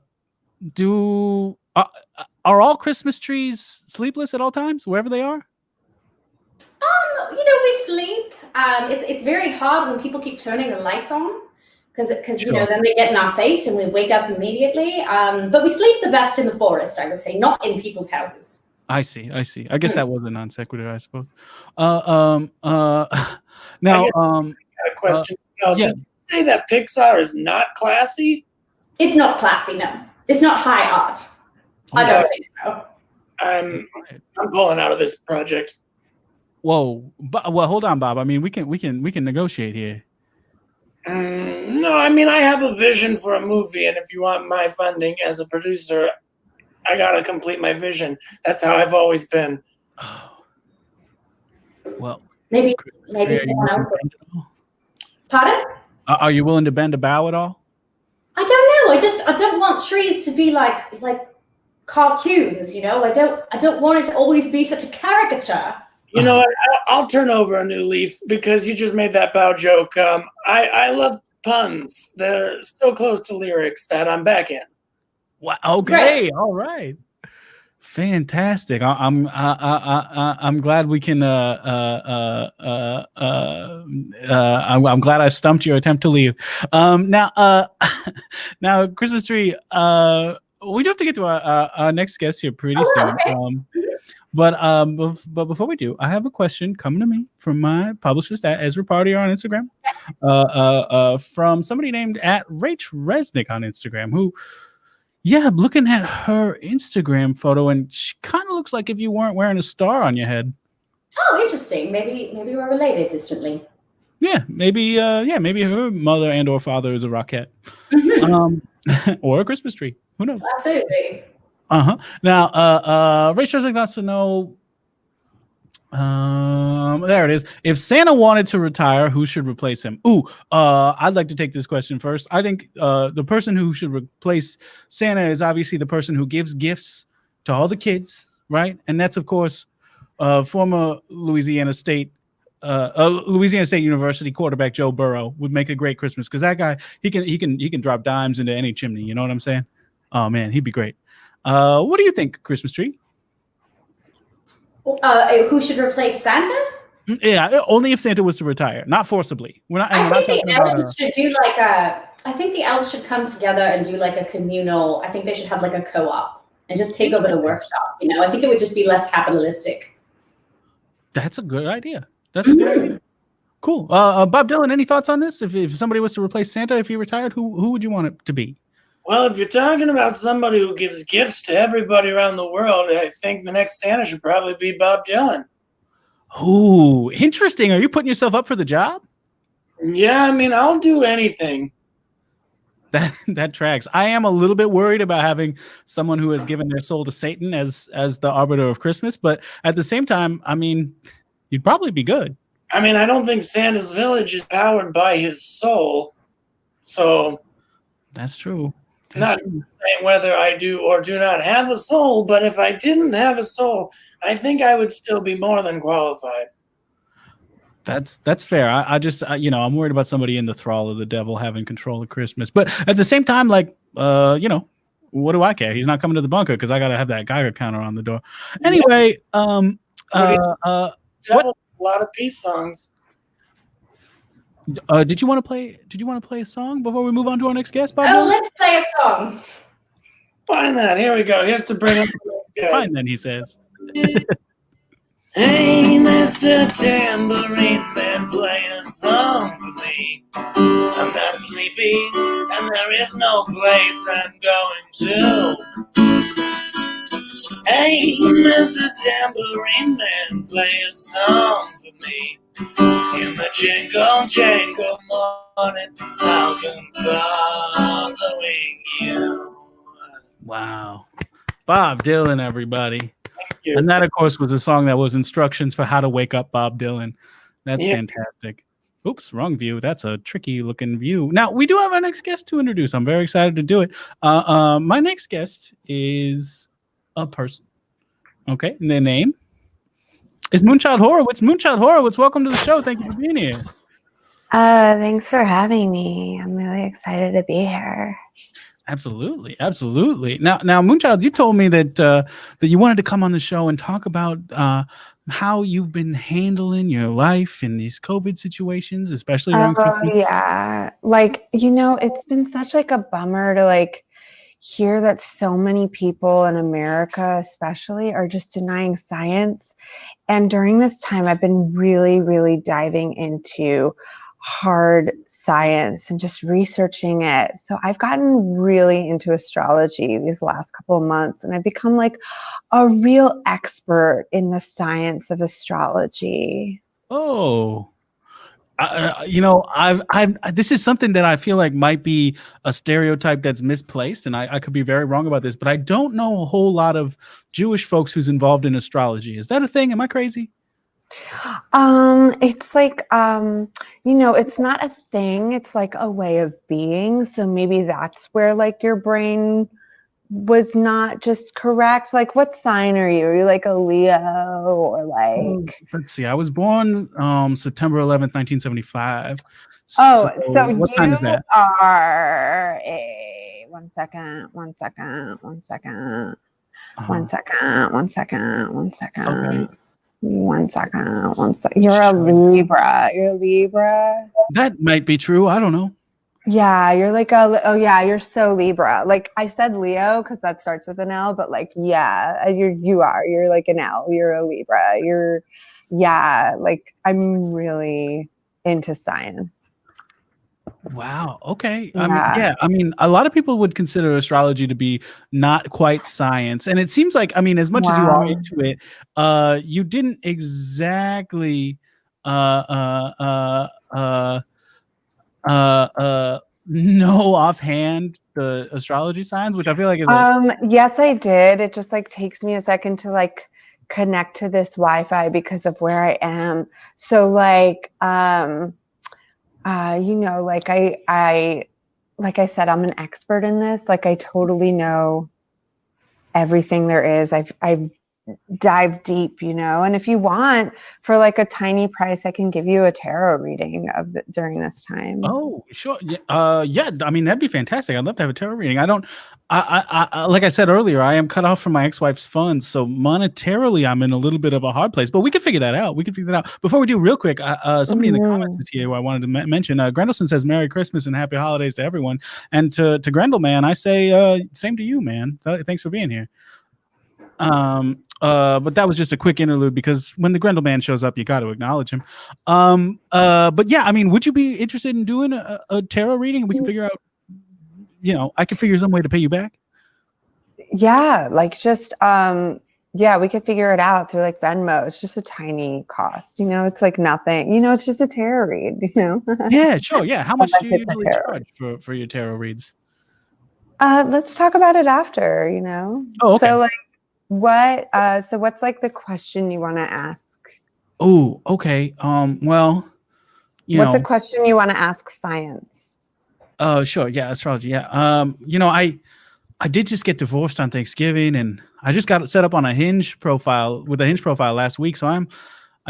[SPEAKER 1] all Christmas trees sleepless at all times, wherever they are?
[SPEAKER 3] We sleep. It's very hard when people keep turning the lights on because then they get in our face and we wake up immediately. But we sleep the best in the forest, I would say, not in people's houses.
[SPEAKER 1] I see. I guess that was a non sequitur, I suppose. Now,
[SPEAKER 2] got a question.
[SPEAKER 1] yeah.
[SPEAKER 2] Did you say that Pixar is not classy?
[SPEAKER 3] It's not classy, no. It's not high art. I don't think so.
[SPEAKER 2] I'm pulling out of this project.
[SPEAKER 1] Whoa. Well, hold on, Bob. I mean, we can negotiate here.
[SPEAKER 2] No, I mean, I have a vision for a movie, and if you want my funding as a producer, I gotta complete my vision. That's how I've always been.
[SPEAKER 1] Well,
[SPEAKER 3] maybe someone else. Pardon?
[SPEAKER 1] Are you willing to bend a bow at all?
[SPEAKER 3] I don't know. I don't want trees to be like cartoons, you know. I don't want it to always be such a caricature.
[SPEAKER 2] You know what? I'll turn over a new leaf because you just made that bow joke. I love puns. They're so close to lyrics that I'm back in.
[SPEAKER 1] Wow. Okay. Great. All right. Fantastic. I'm glad we can. I'm glad I stumped your attempt to leave. Now, Christmas tree. We do have to get to our next guest here pretty soon.
[SPEAKER 3] Okay.
[SPEAKER 1] But before we do, I have a question coming to me from my publicist at Ezra Party on Instagram, from somebody named at Rach Resnik on Instagram, who, I'm looking at her Instagram photo, and she kind of looks like if you weren't wearing a star on your head.
[SPEAKER 3] Oh, interesting. Maybe we're related distantly.
[SPEAKER 1] Yeah, maybe her mother and or father is a rockette, or a Christmas tree. Who knows?
[SPEAKER 3] Absolutely.
[SPEAKER 1] Now, Rachel wants to know. There it is. If Santa wanted to retire, who should replace him? I'd like to take this question first. I think the person who should replace Santa is obviously the person who gives gifts to all the kids, right? And that's of course former Louisiana State University quarterback Joe Burrow would make a great Christmas, because that guy he can drop dimes into any chimney. You know what I'm saying? Oh man, he'd be great. What do you think, Christmas tree?
[SPEAKER 3] Who should replace Santa?
[SPEAKER 1] Yeah, only if Santa was to retire, not forcibly.
[SPEAKER 3] I think the elves should do I think the elves should come together and do like a communal. I think they should have like a co-op and just take over the workshop. You know, I think it would just be less capitalistic.
[SPEAKER 1] That's a good idea. That's a good idea. Cool. Bob Dylan, any thoughts on this? If somebody was to replace Santa, if he retired, who would you want it to be?
[SPEAKER 2] Well, if you're talking about somebody who gives gifts to everybody around the world, I think the next Santa should probably be Bob Dylan.
[SPEAKER 1] Ooh, interesting. Are you putting yourself up for the job?
[SPEAKER 2] Yeah, I mean, I'll do anything.
[SPEAKER 1] That tracks. I am a little bit worried about having someone who has given their soul to Satan as the arbiter of Christmas, but at the same time, I mean, you'd probably be good.
[SPEAKER 2] I mean, I don't think Santa's village is powered by his soul, so
[SPEAKER 1] that's true.
[SPEAKER 2] Not saying whether I do or do not have a soul, but if I didn't have a soul, I think I would still be more than qualified.
[SPEAKER 1] That's fair. I just I'm worried about somebody in the thrall of the devil having control of Christmas. But at the same time, like what do I care? He's not coming to the bunker because I gotta have that Geiger counter on the door. Anyway,
[SPEAKER 2] devil, a lot of peace songs.
[SPEAKER 1] Did you want to play a song before we move on to our next guest, Bob?
[SPEAKER 3] Oh, let's play a song.
[SPEAKER 2] Fine then. Here we go. Here's to bring up the next guest.
[SPEAKER 1] Fine then, he says.
[SPEAKER 2] Hey, Mr. Tambourine Man, play a song for me. I'm not sleepy, and there is no place I'm going to. Hey, Mr. Tambourine Man, play a song for me. In the jingle, jangle morning, I'll come following you.
[SPEAKER 1] Wow. Bob Dylan, everybody.
[SPEAKER 2] Thank you.
[SPEAKER 1] And that, of course, was a song that was instructions for how to wake up Bob Dylan. That's fantastic. Oops, wrong view. That's a tricky looking view. Now, we do have our next guest to introduce. I'm very excited to do it. My next guest is a person. Okay, and their name is Moonchild Horowitz. Moonchild Horowitz, welcome to the show. Thank you for being here.
[SPEAKER 4] Thanks for having me. I'm really excited to be here.
[SPEAKER 1] Absolutely. Now, Moonchild, you told me that you wanted to come on the show and talk about how you've been handling your life in these COVID situations, especially around Christmas.
[SPEAKER 4] Yeah. Like, it's been such like a bummer to hear that so many people in America, especially, are just denying science. And during this time, I've been really, really diving into hard science and just researching it. So I've gotten really into astrology these last couple of months, and I've become like a real expert in the science of astrology.
[SPEAKER 1] Oh, I've this is something that I feel like might be a stereotype that's misplaced, and I could be very wrong about this, but I don't know a whole lot of Jewish folks who's involved in astrology. Is that a thing? Am I crazy?
[SPEAKER 4] It's like, it's not a thing. It's like a way of being. So maybe that's where like your brain was not just correct. Like, what sign are you? Are you like a Leo or like?
[SPEAKER 1] Let's see. I was born September 11th, 1975.
[SPEAKER 4] So
[SPEAKER 1] what time is that?
[SPEAKER 4] Are one second. You're a Libra. You're a Libra.
[SPEAKER 1] That might be true. I don't know.
[SPEAKER 4] Yeah, you're like you're so Libra. Like I said Leo because that starts with an L, but like, yeah, you're like an L. You're a Libra. Like I'm really into science.
[SPEAKER 1] Wow. Okay.
[SPEAKER 4] Yeah.
[SPEAKER 1] I mean, a lot of people would consider astrology to be not quite science, and it seems like, I mean, as much as you are into it, you didn't exactly know offhand the astrology signs, which I feel like is
[SPEAKER 4] yes, I did. It just like takes me a second to like connect to this Wi-Fi because of where I am. So like like I said, I'm an expert in this. Like I totally know everything there is. I've dive deep, and if you want, for like a tiny price, I can give you a tarot reading during this time.
[SPEAKER 1] Oh, sure. Yeah. I mean, that'd be fantastic. I'd love to have a tarot reading. I like I said earlier, I am cut off from my ex-wife's funds, so monetarily, I'm in a little bit of a hard place. But we could figure that out. Before we do, real quick, somebody in the comments is here who I wanted to mention. Grendelson says, "Merry Christmas and Happy Holidays to everyone." And to Grendel, man, I say, same to you, man. Thanks for being here. But that was just a quick interlude because when the Grendel man shows up, you got to acknowledge him. But yeah, I mean, would you be interested in doing a tarot reading? We can figure out, I can figure some way to pay you back.
[SPEAKER 4] Yeah, like just, we could figure it out through like Venmo. It's just a tiny cost, it's like nothing, it's just a tarot read,
[SPEAKER 1] Yeah, sure. Yeah. How much do you usually charge for your tarot reads?
[SPEAKER 4] Let's talk about it after,
[SPEAKER 1] Oh, okay.
[SPEAKER 4] So like, what's like the question you want to ask?
[SPEAKER 1] Oh, okay. Well,
[SPEAKER 4] what's a question you want to ask science?
[SPEAKER 1] Sure. Yeah. Astrology. Yeah. I did just get divorced on Thanksgiving, and I just got it set up on a Hinge profile last week. So I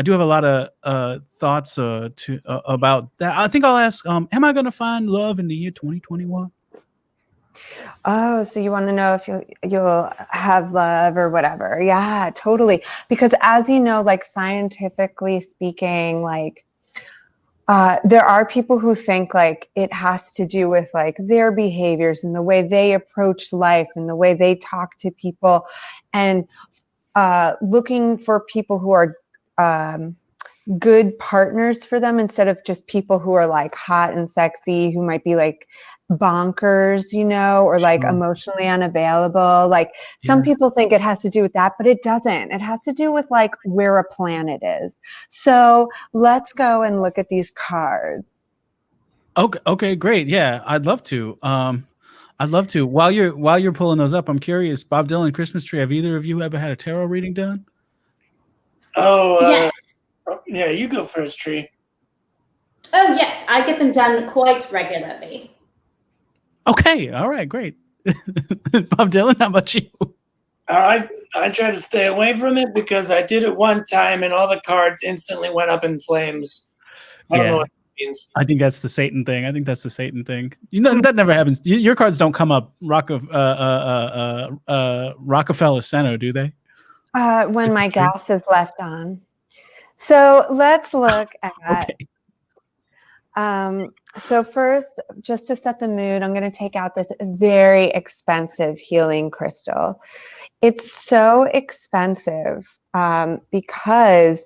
[SPEAKER 1] do have a lot of thoughts about that. I think I'll ask, am I going to find love in the year 2021?
[SPEAKER 4] Oh, so you want to know if you'll have love or whatever. Yeah, totally. Because as you know, like scientifically speaking, like there are people who think like it has to do with like their behaviors and the way they approach life and the way they talk to people, and looking for people who are good partners for them instead of just people who are like hot and sexy, who might be like bonkers, or like emotionally unavailable. Like some people think it has to do with that, but it doesn't. It has to do with like where a planet is. So let's go and look at these cards.
[SPEAKER 1] Okay, great. Yeah, I'd love to. While you're pulling those up, I'm curious, Bob Dylan, Christmas Tree, have either of you ever had a tarot reading done?
[SPEAKER 2] Yes. Yeah, you go first, Tree.
[SPEAKER 3] Oh yes, I get them done quite regularly.
[SPEAKER 1] Okay, all right, great. Bob Dylan, how about you?
[SPEAKER 2] I try to stay away from it because I did it one time and all the cards instantly went up in flames. I don't know what it means.
[SPEAKER 1] I think that's the Satan thing. That never happens. Your cards don't come up Rockefeller Center, do they?
[SPEAKER 4] When my gas is left on. So let's look at So first, just to set the mood, I'm going to take out this very expensive healing crystal. It's so expensive because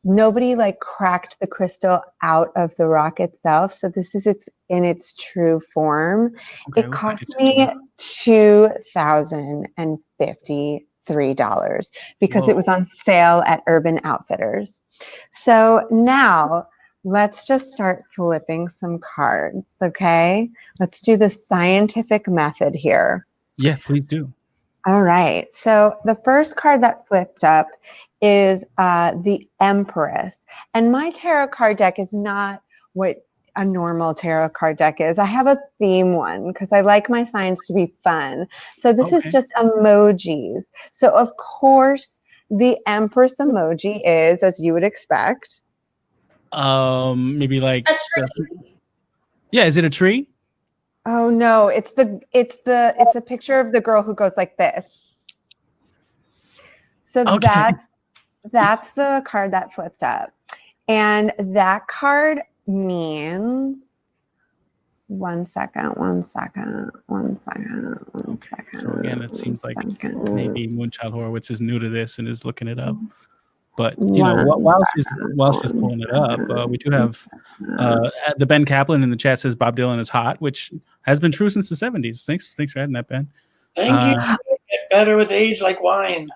[SPEAKER 4] nobody like cracked the crystal out of the rock itself. So this is in its true form.
[SPEAKER 1] Okay,
[SPEAKER 4] It cost me $2,053 because it was on sale at Urban Outfitters. So now let's just start flipping some cards, okay? Let's do the scientific method here.
[SPEAKER 1] Yeah, please do.
[SPEAKER 4] All right. So the first card that flipped up is the Empress. And my tarot card deck is not what a normal tarot card deck is. I have a theme one because I like my signs to be fun. So this is just emojis. So of course, the Empress emoji is, as you would expect,
[SPEAKER 1] maybe like
[SPEAKER 3] A tree.
[SPEAKER 1] yeah, is it a tree?
[SPEAKER 4] oh no, it's a picture of the girl who goes like this. So that's the card that flipped up. And that card means one second.
[SPEAKER 1] So again, it seems like maybe Moonchild Horowitz is new to this and is looking it up. But you know, while she's pulling it up, we do have the Ben Kaplan in the chat says Bob Dylan is hot, which has been true since the 70s. Thanks for adding that, Ben.
[SPEAKER 2] Thank you. Get better with age like wine.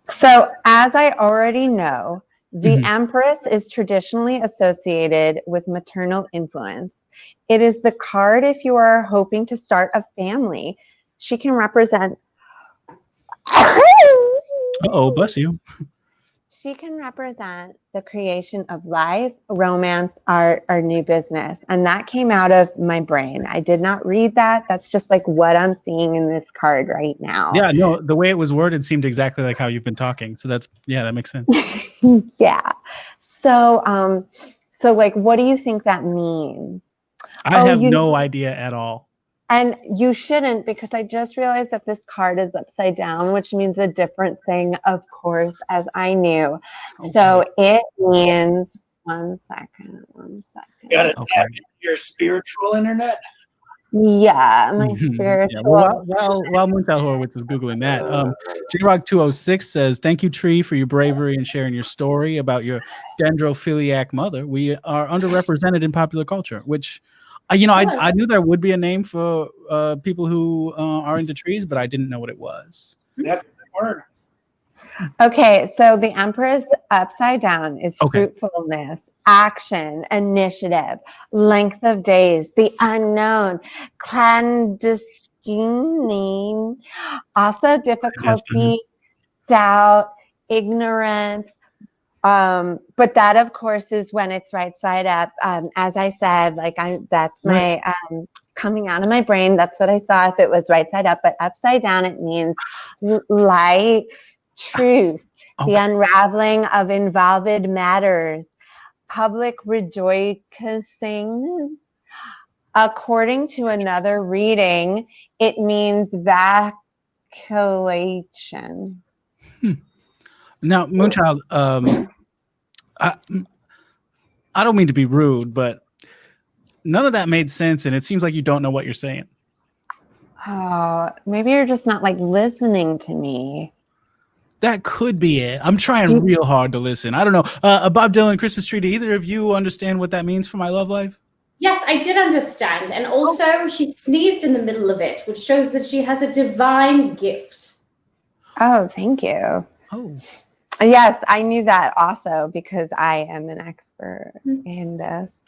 [SPEAKER 4] So as I already know, the Empress is traditionally associated with maternal influence. It is the card if you are hoping to start a family. She can represent.
[SPEAKER 1] Uh-oh, bless you.
[SPEAKER 4] She can represent the creation of life, romance, art, or new business. And that came out of my brain. I did not read that. That's just like what I'm seeing in this card right now.
[SPEAKER 1] Yeah, no, the way it was worded seemed exactly like how you've been talking. So that makes sense.
[SPEAKER 4] Yeah. So, so like, what do you think that means?
[SPEAKER 1] I have no idea at all.
[SPEAKER 4] And you shouldn't, because I just realized that this card is upside down, which means a different thing, of course, as I knew. Okay. So it means, one second.
[SPEAKER 2] You gotta tap into your spiritual internet.
[SPEAKER 4] Yeah, my spiritual.
[SPEAKER 1] Yeah, well, while Moonchild Horowitz is Googling that, JRock206 says, thank you, Tree, for your bravery and sharing your story about your dendrophiliac mother. We are underrepresented in popular culture, which... you know, I knew there would be a name for people who are into trees, but I didn't know what it was.
[SPEAKER 2] That's a good word.
[SPEAKER 4] Okay, so the Empress upside down is fruitfulness, action, initiative, length of days, the unknown, clandestine, also difficulty, doubt, ignorance. But that, of course, is when it's right side up. As I said, like that's my coming out of my brain. That's what I saw if it was right side up. But upside down, it means light, truth, the unraveling of involved matters, public rejoicings. According to another reading, it means vacillation.
[SPEAKER 1] Now, Moonchild, I don't mean to be rude, but none of that made sense, and it seems like you don't know what you're saying.
[SPEAKER 4] Oh, maybe you're just not like listening to me.
[SPEAKER 1] That could be it. I'm trying real hard to listen. I don't know. Bob Dylan, Christmas Tree, do either of you understand what that means for my love life?
[SPEAKER 3] Yes, I did understand. And also, she sneezed in the middle of it, which shows that she has a divine gift.
[SPEAKER 4] Oh, thank you.
[SPEAKER 1] Oh.
[SPEAKER 4] Yes, I knew that also because I am an expert in this.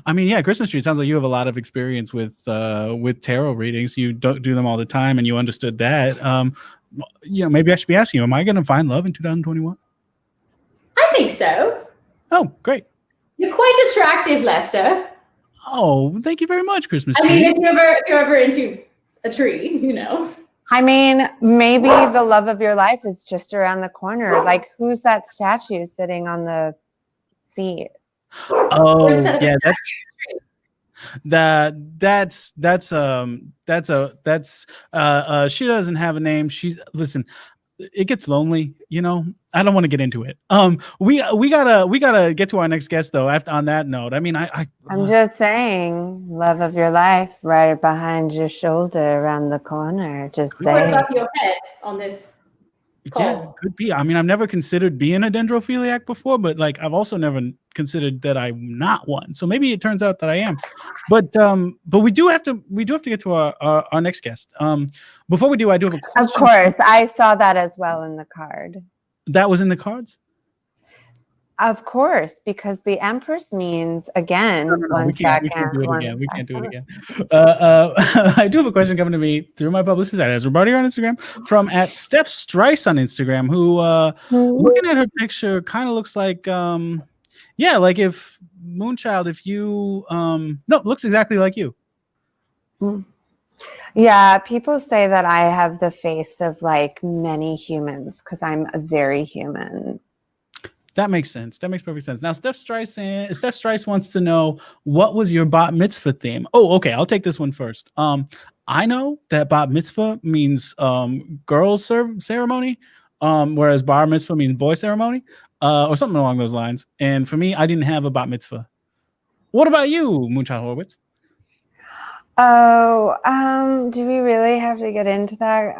[SPEAKER 1] I mean, yeah, Christmas Tree. It sounds like you have a lot of experience with tarot readings. You don't do them all the time, and you understood that. You know, maybe I should be asking you: am I going to find love in 2021?
[SPEAKER 3] I think so.
[SPEAKER 1] Oh, great!
[SPEAKER 3] You're quite attractive, Lester.
[SPEAKER 1] Oh, thank you very much, Christmas Tree.
[SPEAKER 3] I mean, if you're ever into a tree, you know.
[SPEAKER 4] I mean, maybe the love of your life is just around the corner. Like, who's that statue sitting on the seat?
[SPEAKER 1] Oh, yeah, that's she doesn't have a name. Listen, it gets lonely, you know. I don't want to get into it. We gotta get to our next guest though. After on that note, I mean,
[SPEAKER 4] I'm just saying, love of your life, right behind your shoulder, around the corner. Just
[SPEAKER 3] Right
[SPEAKER 4] saying.
[SPEAKER 3] above your head on this call.
[SPEAKER 1] Yeah, could be. I mean, I've never considered being a dendrophiliac before, but like I've also never considered that I'm not one. So maybe it turns out that I am. But we do have to get to our next guest. Before we do, I do have a question.
[SPEAKER 4] Of course, I saw that as well in the card.
[SPEAKER 1] That was in the cards?
[SPEAKER 4] Of course, because the Empress means again.
[SPEAKER 1] No, we can't do it again. We can't do it again. I do have a question coming to me through my publicist at everybody on Instagram from at Steph Strice on Instagram, who looking at her picture kind of looks like like if Moonchild, if you looks exactly like you.
[SPEAKER 4] Yeah, people say that I have the face of like many humans because I'm a very human.
[SPEAKER 1] That makes sense. That makes perfect sense. Now, Steph Strice wants to know, what was your bat mitzvah theme? Oh, okay. I'll take this one first. I know that bat mitzvah means girls ceremony, whereas bar mitzvah means boy ceremony, or something along those lines. And for me, I didn't have a bat mitzvah. What about you, Moonchild Horowitz?
[SPEAKER 4] Oh, do we really have to get into that?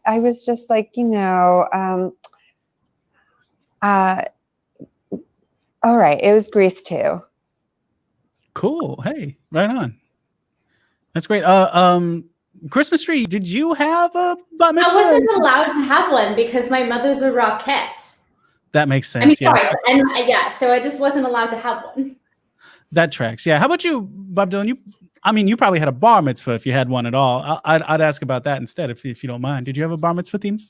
[SPEAKER 4] I was just like, all right, it was Grease 2.
[SPEAKER 1] Cool. Hey, right on. That's great. Christmas tree, did you have a bat mitzvah?
[SPEAKER 3] I wasn't allowed to have one because my mother's a Rockette.
[SPEAKER 1] That makes sense.
[SPEAKER 3] I mean, sorry, so I just wasn't allowed to have one.
[SPEAKER 1] That tracks. Yeah. How about you, Bob Dylan? You probably had a bar mitzvah if you had one at all. I'd ask about that instead if you don't mind. Did you have a bar mitzvah theme?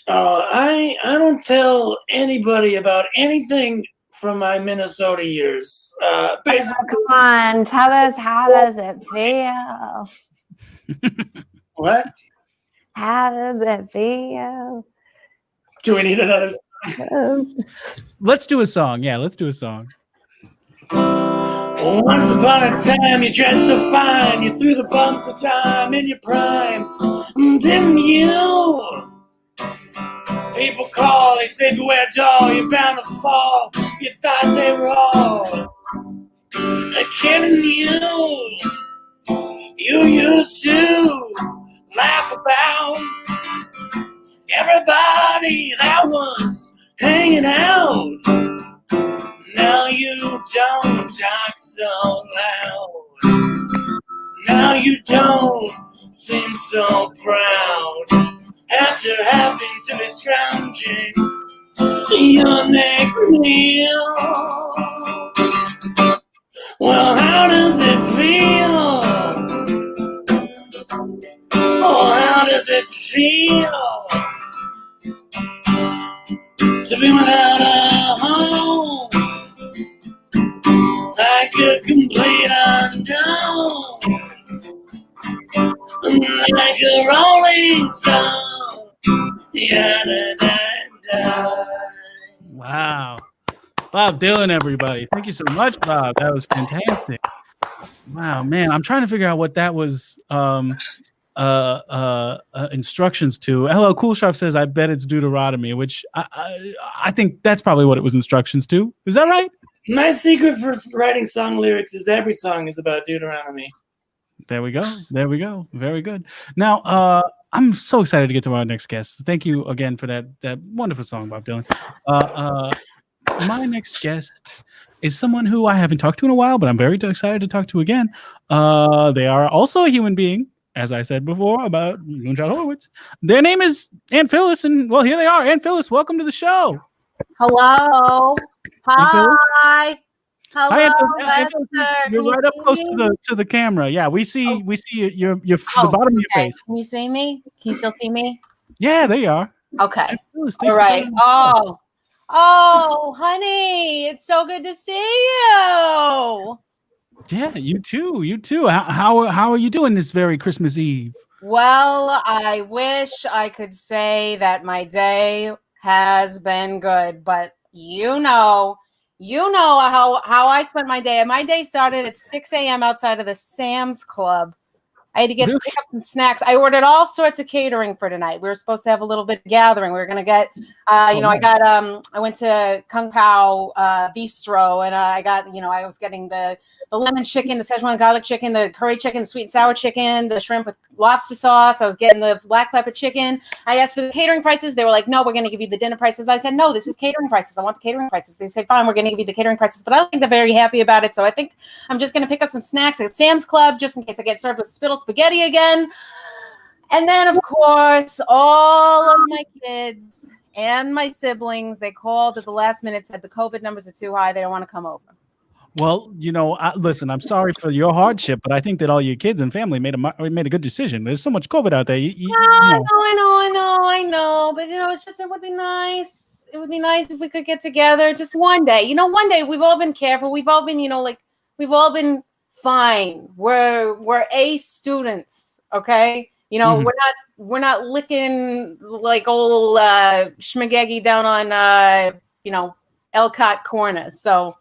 [SPEAKER 2] I don't tell anybody about anything from my Minnesota years. Basically,
[SPEAKER 4] come on, tell us, how does it feel?
[SPEAKER 2] What?
[SPEAKER 4] How does it feel?
[SPEAKER 2] Do we need another song?
[SPEAKER 1] Let's do a song. Yeah, let's do a song.
[SPEAKER 2] Once upon a time, you dressed so fine, you threw the bumps of time in your prime, didn't you? People call, they say beware doll, you're bound to fall. You thought they were all kidding you. You used to laugh about everybody that was hanging out. Now you don't talk so loud. Now you don't seem so proud. After having to be scrounging your next meal. Well, how does it feel? Oh, how does it feel to be without a home? Like a complete unknown, like a rolling stone.
[SPEAKER 1] Wow. Bob Dylan, everybody. Thank you so much, Bob. That was fantastic. Wow, man. I'm trying to figure out what that was instructions to. Hello, Cool Scharf says, I bet it's Deuteronomy, which I think that's probably what it was instructions to. Is that right?
[SPEAKER 2] My secret for writing song lyrics is every song is about Deuteronomy.
[SPEAKER 1] There we go. There we go. Very good. Now, I'm so excited to get to our next guest. Thank you again for that wonderful song, Bob Dylan. My next guest is someone who I haven't talked to in a while, but I'm very excited to talk to again. They are also a human being, as I said before about Moonchild Horowitz. Their name is Aunt Phyllis, and well, here they are. Aunt Phyllis, welcome to the show.
[SPEAKER 5] Hello. Hi. Hello.
[SPEAKER 1] Hi, Aunt Phyllis. You're right up close to the camera. Yeah, we see your the bottom of your face.
[SPEAKER 5] Can you see me? Can you still see me?
[SPEAKER 1] Yeah, there you are.
[SPEAKER 5] Okay.
[SPEAKER 1] Phyllis,
[SPEAKER 5] all right. Oh, honey, it's so good to see you.
[SPEAKER 1] Yeah, you too. You too. How are you doing this very Christmas Eve?
[SPEAKER 5] Well, I wish I could say that my day has been good, but you know how I spent my day. My day started at 6 a.m. outside of the Sam's Club I had to
[SPEAKER 1] Really?
[SPEAKER 5] pick up some snacks. I ordered all sorts of catering for tonight. We were supposed to have a little bit of gathering. We were gonna get, I went to Kung Pao Bistro, and I got, I was getting the lemon chicken, the Szechuan garlic chicken, the curry chicken, the sweet and sour chicken, the shrimp with lobster sauce. I was getting the black pepper chicken. I asked for the catering prices. They were like, no, we're going to give you the dinner prices. I said, no, this is catering prices. I want the catering prices. They said, fine, we're going to give you the catering prices. But I don't think they're very happy about it. So I think I'm just going to pick up some snacks at Sam's Club just in case I get served with spittle spaghetti again. And then, of course, all of my kids and my siblings, they called at the last minute, said the COVID numbers are too high. They don't want to come over.
[SPEAKER 1] Well, listen, I'm sorry for your hardship, but I think that all your kids and family made a good decision. There's so much COVID out there.
[SPEAKER 5] I know. But, it would be nice. It would be nice if we could get together just one day. One day. We've all been careful. We've all been, we've all been fine. We're A students, okay? We're not licking like old schmagegi down on, Elcott Corner. So.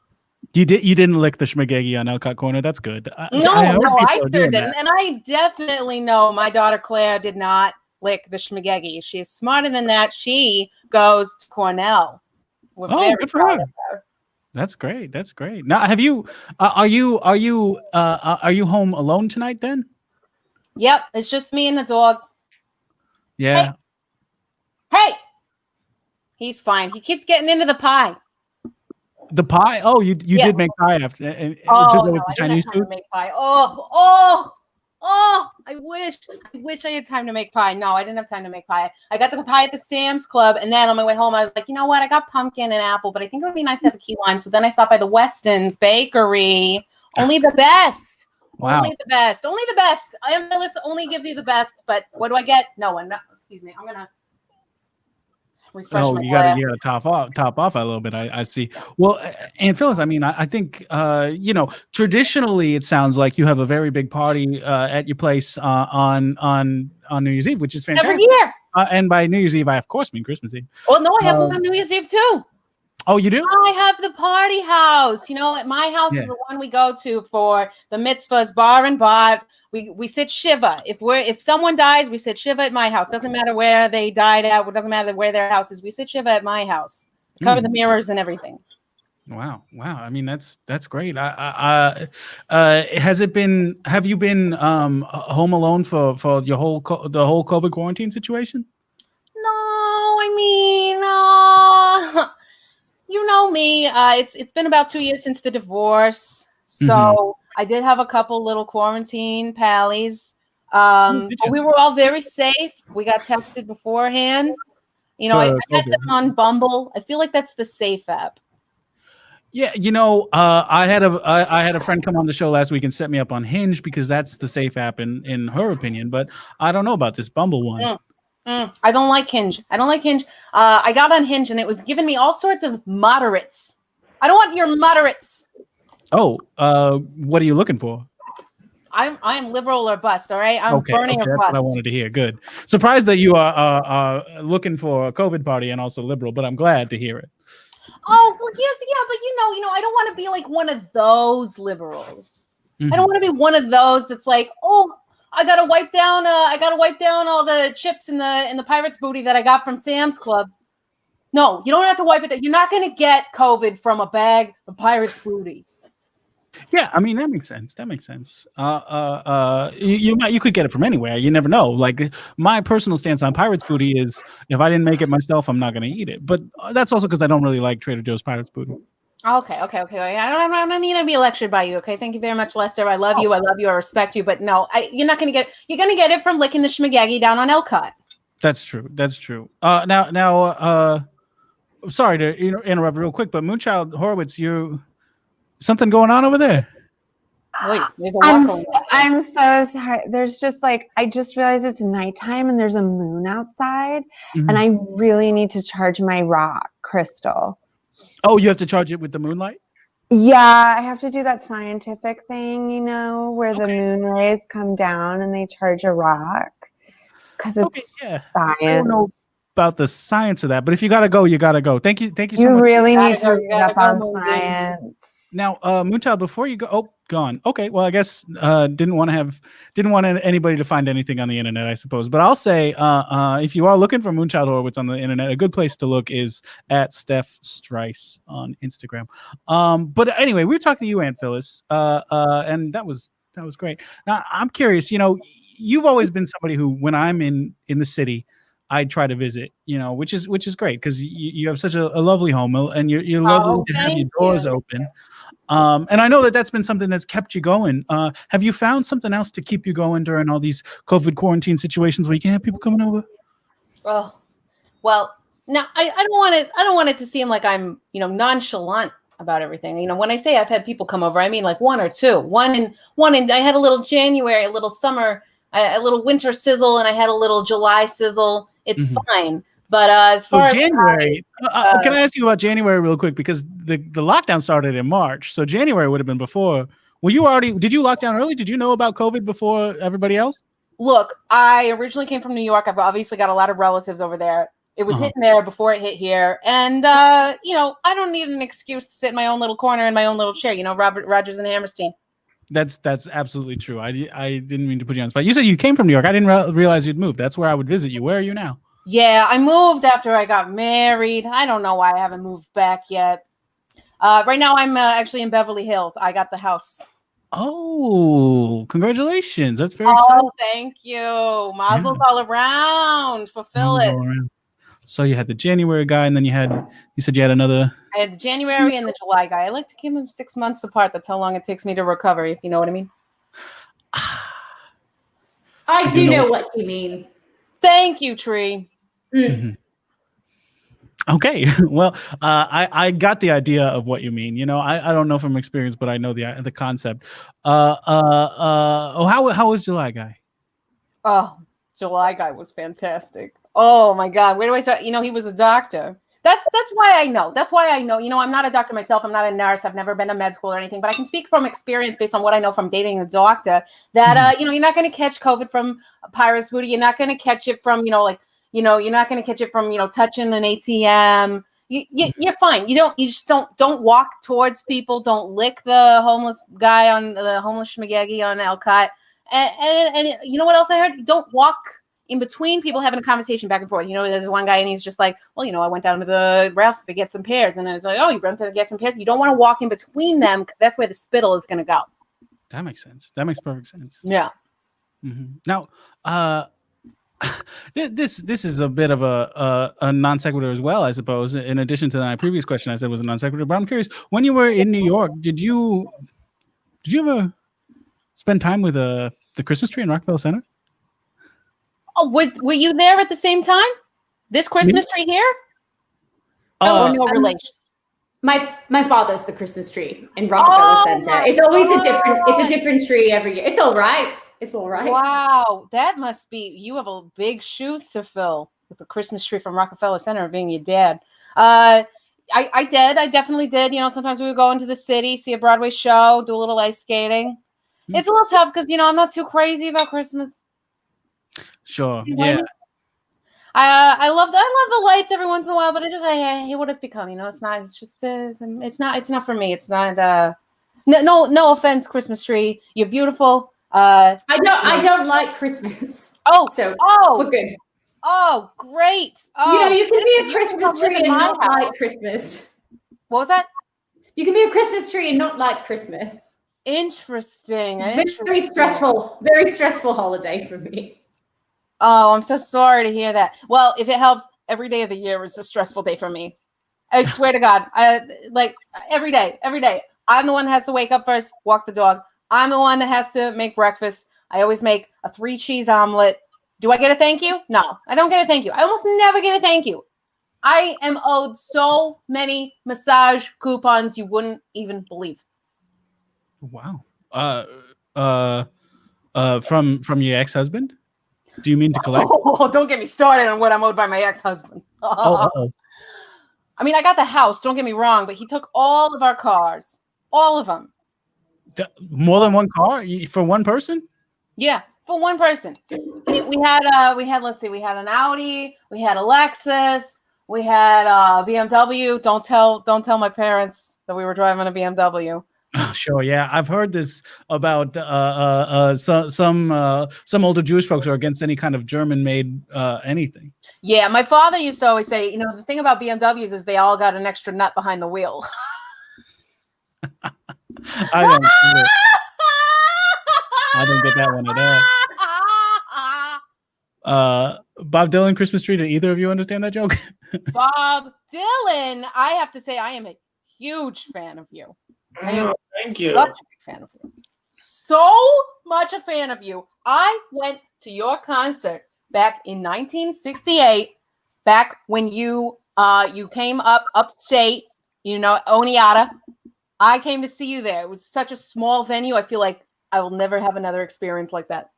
[SPEAKER 1] You didn't lick the schmagegi on Elcott Corner. That's good.
[SPEAKER 5] I sure didn't. And I definitely know my daughter Claire did not lick the schmagegi. She's smarter than that. She goes to Cornell. We're very
[SPEAKER 1] good for
[SPEAKER 5] proud
[SPEAKER 1] her.
[SPEAKER 5] of her.
[SPEAKER 1] That's great. That's great. Now, are you home alone tonight then?
[SPEAKER 5] Yep, it's just me and the dog.
[SPEAKER 1] Yeah.
[SPEAKER 5] Hey! He's fine. He keeps getting into the pie.
[SPEAKER 1] The pie? Oh, you did make pie after.
[SPEAKER 5] No, I didn't have time to make pie. Oh! I wish I had time to make pie. No, I didn't have time to make pie. I got the pie at the Sam's Club, and then on my way home, I was like, you know what? I got pumpkin and apple, but I think it would be nice to have a key lime. So then I stopped by the Weston's Bakery. Only the best.
[SPEAKER 1] Wow.
[SPEAKER 5] Only the best. Only the best. I am the list only gives you the best, but what do I get? No one. No, excuse me. I'm gonna refresh my glass.
[SPEAKER 1] You gotta top off a little bit. I see. Well, and Phyllis, I mean, I think traditionally it sounds like you have a very big party at your place on New Year's Eve, which is fantastic.
[SPEAKER 5] Every year.
[SPEAKER 1] And by New Year's Eve, I of course mean Christmas Eve.
[SPEAKER 5] Oh no, I have one on New Year's Eve too.
[SPEAKER 1] Oh, you do?
[SPEAKER 5] I have the party house. My house is the one we go to for the mitzvahs, bar and bat. We sit shiva. If someone dies, we sit shiva at my house. Doesn't matter where they died at. It doesn't matter where their house is. We sit shiva at my house. Cover the mirrors and everything.
[SPEAKER 1] Wow. I mean, that's great. Have you been home alone for your the whole COVID quarantine situation?
[SPEAKER 5] No, I mean, you know me. It's been about 2 years since the divorce, so I did have a couple little quarantine pallies. But we were all very safe. We got tested beforehand. I met them on Bumble. I feel like that's the safe app.
[SPEAKER 1] Yeah, I had a friend come on the show last week and set me up on Hinge because that's the safe app in her opinion. But I don't know about this Bumble one.
[SPEAKER 5] I don't like Hinge. I got on Hinge and it was giving me all sorts of moderates. I don't want your moderates.
[SPEAKER 1] Oh, what are you looking for?
[SPEAKER 5] I'm liberal or bust. All right, I'm burning or
[SPEAKER 1] that's
[SPEAKER 5] bust.
[SPEAKER 1] What I wanted to hear. Good. Surprised that you are looking for a COVID party and also liberal, but I'm glad to hear it.
[SPEAKER 5] Oh well, yes, yeah, but I don't want to be like one of those liberals. I don't want to be one of those that's like, oh, I gotta wipe down all the chips in the pirate's booty that I got from Sam's Club. No, you don't have to wipe it down. You're not gonna get COVID from a bag of pirate's booty.
[SPEAKER 1] Yeah, I mean that makes sense. You could get it from anywhere. You never know. Like my personal stance on pirate's booty is if I didn't make it myself, I'm not gonna eat it. But that's also because I don't really like Trader Joe's pirate's booty.
[SPEAKER 5] Okay. I don't need to be lectured by you. Okay, thank you very much, Lester. I love you. I respect you. But no, you're not gonna get it. You're gonna get it from licking the schmagegi down on Elcott.
[SPEAKER 1] That's true. Now, sorry to interrupt real quick, but Moonchild Horowitz, something going on over there?
[SPEAKER 5] Wait, there's a lot going on.
[SPEAKER 4] I'm so sorry. There's just I just realized it's nighttime and there's a moon outside, and I really need to charge my rock crystal.
[SPEAKER 1] Oh, you have to charge it with the moonlight?
[SPEAKER 4] Yeah, I have to do that scientific thing, where the moon rays come down and they charge a rock. Because it's science. I don't know
[SPEAKER 1] about the science of that, but if you gotta go, you gotta go. Thank you so much.
[SPEAKER 4] You really need to read up on science.
[SPEAKER 1] Now, Moonchild, before you go, gone. Okay, well, I guess didn't want anybody to find anything on the internet, I suppose. But I'll say, if you are looking for Moonchild Horowitz on the internet, a good place to look is at Steph Strice on Instagram. But anyway, we were talking to you, Aunt Phyllis, and that was great. Now I'm curious. You've always been somebody who, when I'm in the city, I try to visit. Which is great because you have such a lovely home, and you're lovely to have your doors open. And I know that's been something that's kept you going. Have you found something else to keep you going during all these COVID quarantine situations where you can't have people coming over?
[SPEAKER 5] Oh, well, now I don't want it to seem like I'm, nonchalant about everything. When I say I've had people come over, I mean like one or two. One in I had a little January, a little summer, a little winter sizzle, and I had a little July sizzle. It's fine. But as far as
[SPEAKER 1] January, can I ask you about January real quick? Because the lockdown started in March, so January would have been before. Did you lock down early? Did you know about COVID before everybody else?
[SPEAKER 5] Look, I originally came from New York. I've obviously got a lot of relatives over there. It was hitting there before it hit here. And, I don't need an excuse to sit in my own little corner in my own little chair. Robert Rogers and Hammerstein.
[SPEAKER 1] That's absolutely true. I didn't mean to put you on the spot. You said you came from New York. I didn't realize you'd moved. That's where I would visit you. Where are you now?
[SPEAKER 5] Yeah, I moved after I got married. I don't know why I haven't moved back yet. Right now, I'm actually in Beverly Hills. I got the house.
[SPEAKER 1] Oh, congratulations. That's very exciting.
[SPEAKER 5] Oh, thank you. Mazel's all around for Phyllis.
[SPEAKER 1] So you had the January guy, and then you said you had another.
[SPEAKER 5] I had the January and the July guy. I like to keep them 6 months apart. That's how long it takes me to recover, if you know what I mean.
[SPEAKER 3] I do know what you mean.
[SPEAKER 5] Thank you, Tree.
[SPEAKER 1] Mm-hmm. Okay, well, I got the idea of what you mean. I don't know from experience, but I know the concept. How was July guy?
[SPEAKER 5] Oh, July guy was fantastic. Oh my God, where do I start? He was a doctor. That's why I know. That's why I know. I'm not a doctor myself. I'm not a nurse. I've never been to med school or anything, but I can speak from experience based on what I know from dating a doctor. That you're not going to catch COVID from a pirate's booty. You're not going to catch it from you're not going to catch it from touching an ATM. You're fine. You just don't walk towards people. Don't lick the homeless guy on the homeless schmagegi on Alcott. And you know what else I heard? Don't walk in between people having a conversation back and forth. There's one guy and he's just like, well, I went down to the Ralph's to get some pears. And I was like, oh, you went to get some pears. You don't want to walk in between them because that's where the spittle is going to go.
[SPEAKER 1] That makes sense. That makes perfect sense.
[SPEAKER 5] Yeah.
[SPEAKER 1] Mm-hmm. Now, this is a bit of a non sequitur as well, I suppose. In addition to my previous question, I said was a non sequitur. But I'm curious, when you were in New York, did you ever spend time with the Christmas tree in Rockefeller Center?
[SPEAKER 5] Oh, were you there at the same time? This Christmas tree here? No relation.
[SPEAKER 3] My father's the Christmas tree in Rockefeller Center. It's always a different tree every year. It's all right. It's all right.
[SPEAKER 5] Wow, that must be, you have big shoes to fill with the Christmas tree from Rockefeller Center being your dad. I definitely did. Sometimes we would go into the city, see a Broadway show, do a little ice skating. Mm-hmm. It's a little tough because, I'm not too crazy about Christmas.
[SPEAKER 1] Sure. Yeah.
[SPEAKER 5] I love the lights every once in a while, but I hate what it's become. It's not for me. It's not, no offense, Christmas tree. You're beautiful.
[SPEAKER 3] I don't like Christmas. We're good.
[SPEAKER 5] Oh, great. Oh,
[SPEAKER 3] you can be a Christmas tree and not like Christmas.
[SPEAKER 5] What was that?
[SPEAKER 3] You can be a Christmas tree and not like Christmas.
[SPEAKER 5] Interesting.
[SPEAKER 3] Very stressful holiday for me.
[SPEAKER 5] Oh, I'm so sorry to hear that. Well, if it helps, every day of the year is a stressful day for me. I swear to God. Every day. I'm the one that has to wake up first, walk the dog. I'm the one that has to make breakfast. I always make a 3-cheese omelet. Do I get a thank you? No, I don't get a thank you. I almost never get a thank you. I am owed so many massage coupons you wouldn't even believe.
[SPEAKER 1] Wow. From your ex-husband? Do you mean to collect?
[SPEAKER 5] Oh, don't get me started on what I'm owed by my ex-husband. I mean, I got the house, don't get me wrong, but he took all of our cars. All of them.
[SPEAKER 1] More than one car for one person?
[SPEAKER 5] Yeah, for one person. We had an Audi, we had a Lexus, we had a BMW. Don't tell my parents that we were driving a BMW.
[SPEAKER 1] Oh, sure, yeah, I've heard this about some older Jewish folks are against any kind of German-made anything.
[SPEAKER 5] Yeah, my father used to always say, the thing about BMWs is they all got an extra nut behind the wheel.
[SPEAKER 1] I don't get it. I don't get that one at all. Bob Dylan, Christmas tree. Did either of you understand that joke?
[SPEAKER 5] Bob Dylan, I have to say, I am a huge fan of you.
[SPEAKER 2] Thank you.
[SPEAKER 5] Such a big fan of you. So much a fan of you. I went to your concert back in 1968, back when you came upstate, Oneata. I came to see you there. It was such a small venue. I feel like I will never have another experience like that.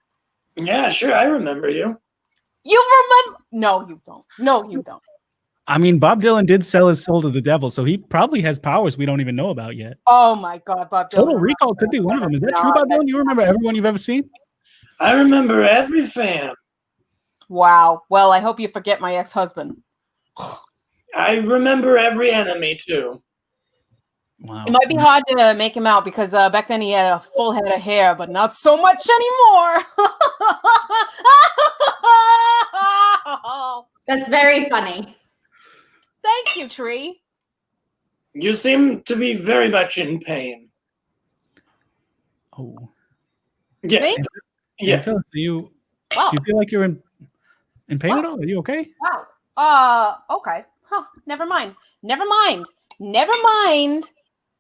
[SPEAKER 2] Yeah, sure. I remember you.
[SPEAKER 5] You remember? No, you don't. No, you don't.
[SPEAKER 1] I mean, Bob Dylan did sell his soul to the devil, so he probably has powers we don't even know about yet.
[SPEAKER 5] Oh my God, Bob Dylan.
[SPEAKER 1] Total Recall could be one of them. Is that true, Bob Dylan? You remember everyone you've ever seen?
[SPEAKER 2] I remember every fan.
[SPEAKER 5] Wow. Well, I hope you forget my ex-husband.
[SPEAKER 2] I remember every enemy too.
[SPEAKER 1] Wow.
[SPEAKER 5] It might be hard to make him out because back then he had a full head of hair, but not so much anymore.
[SPEAKER 3] That's very funny.
[SPEAKER 5] Thank you, Tree.
[SPEAKER 2] You seem to be very much in pain.
[SPEAKER 1] Oh.
[SPEAKER 2] Yeah.
[SPEAKER 5] Thank
[SPEAKER 2] Yeah.
[SPEAKER 1] Phyllis, do you
[SPEAKER 5] Wow.
[SPEAKER 1] feel like you're in pain at all? Are you okay?
[SPEAKER 5] Wow. Okay. Huh. Never mind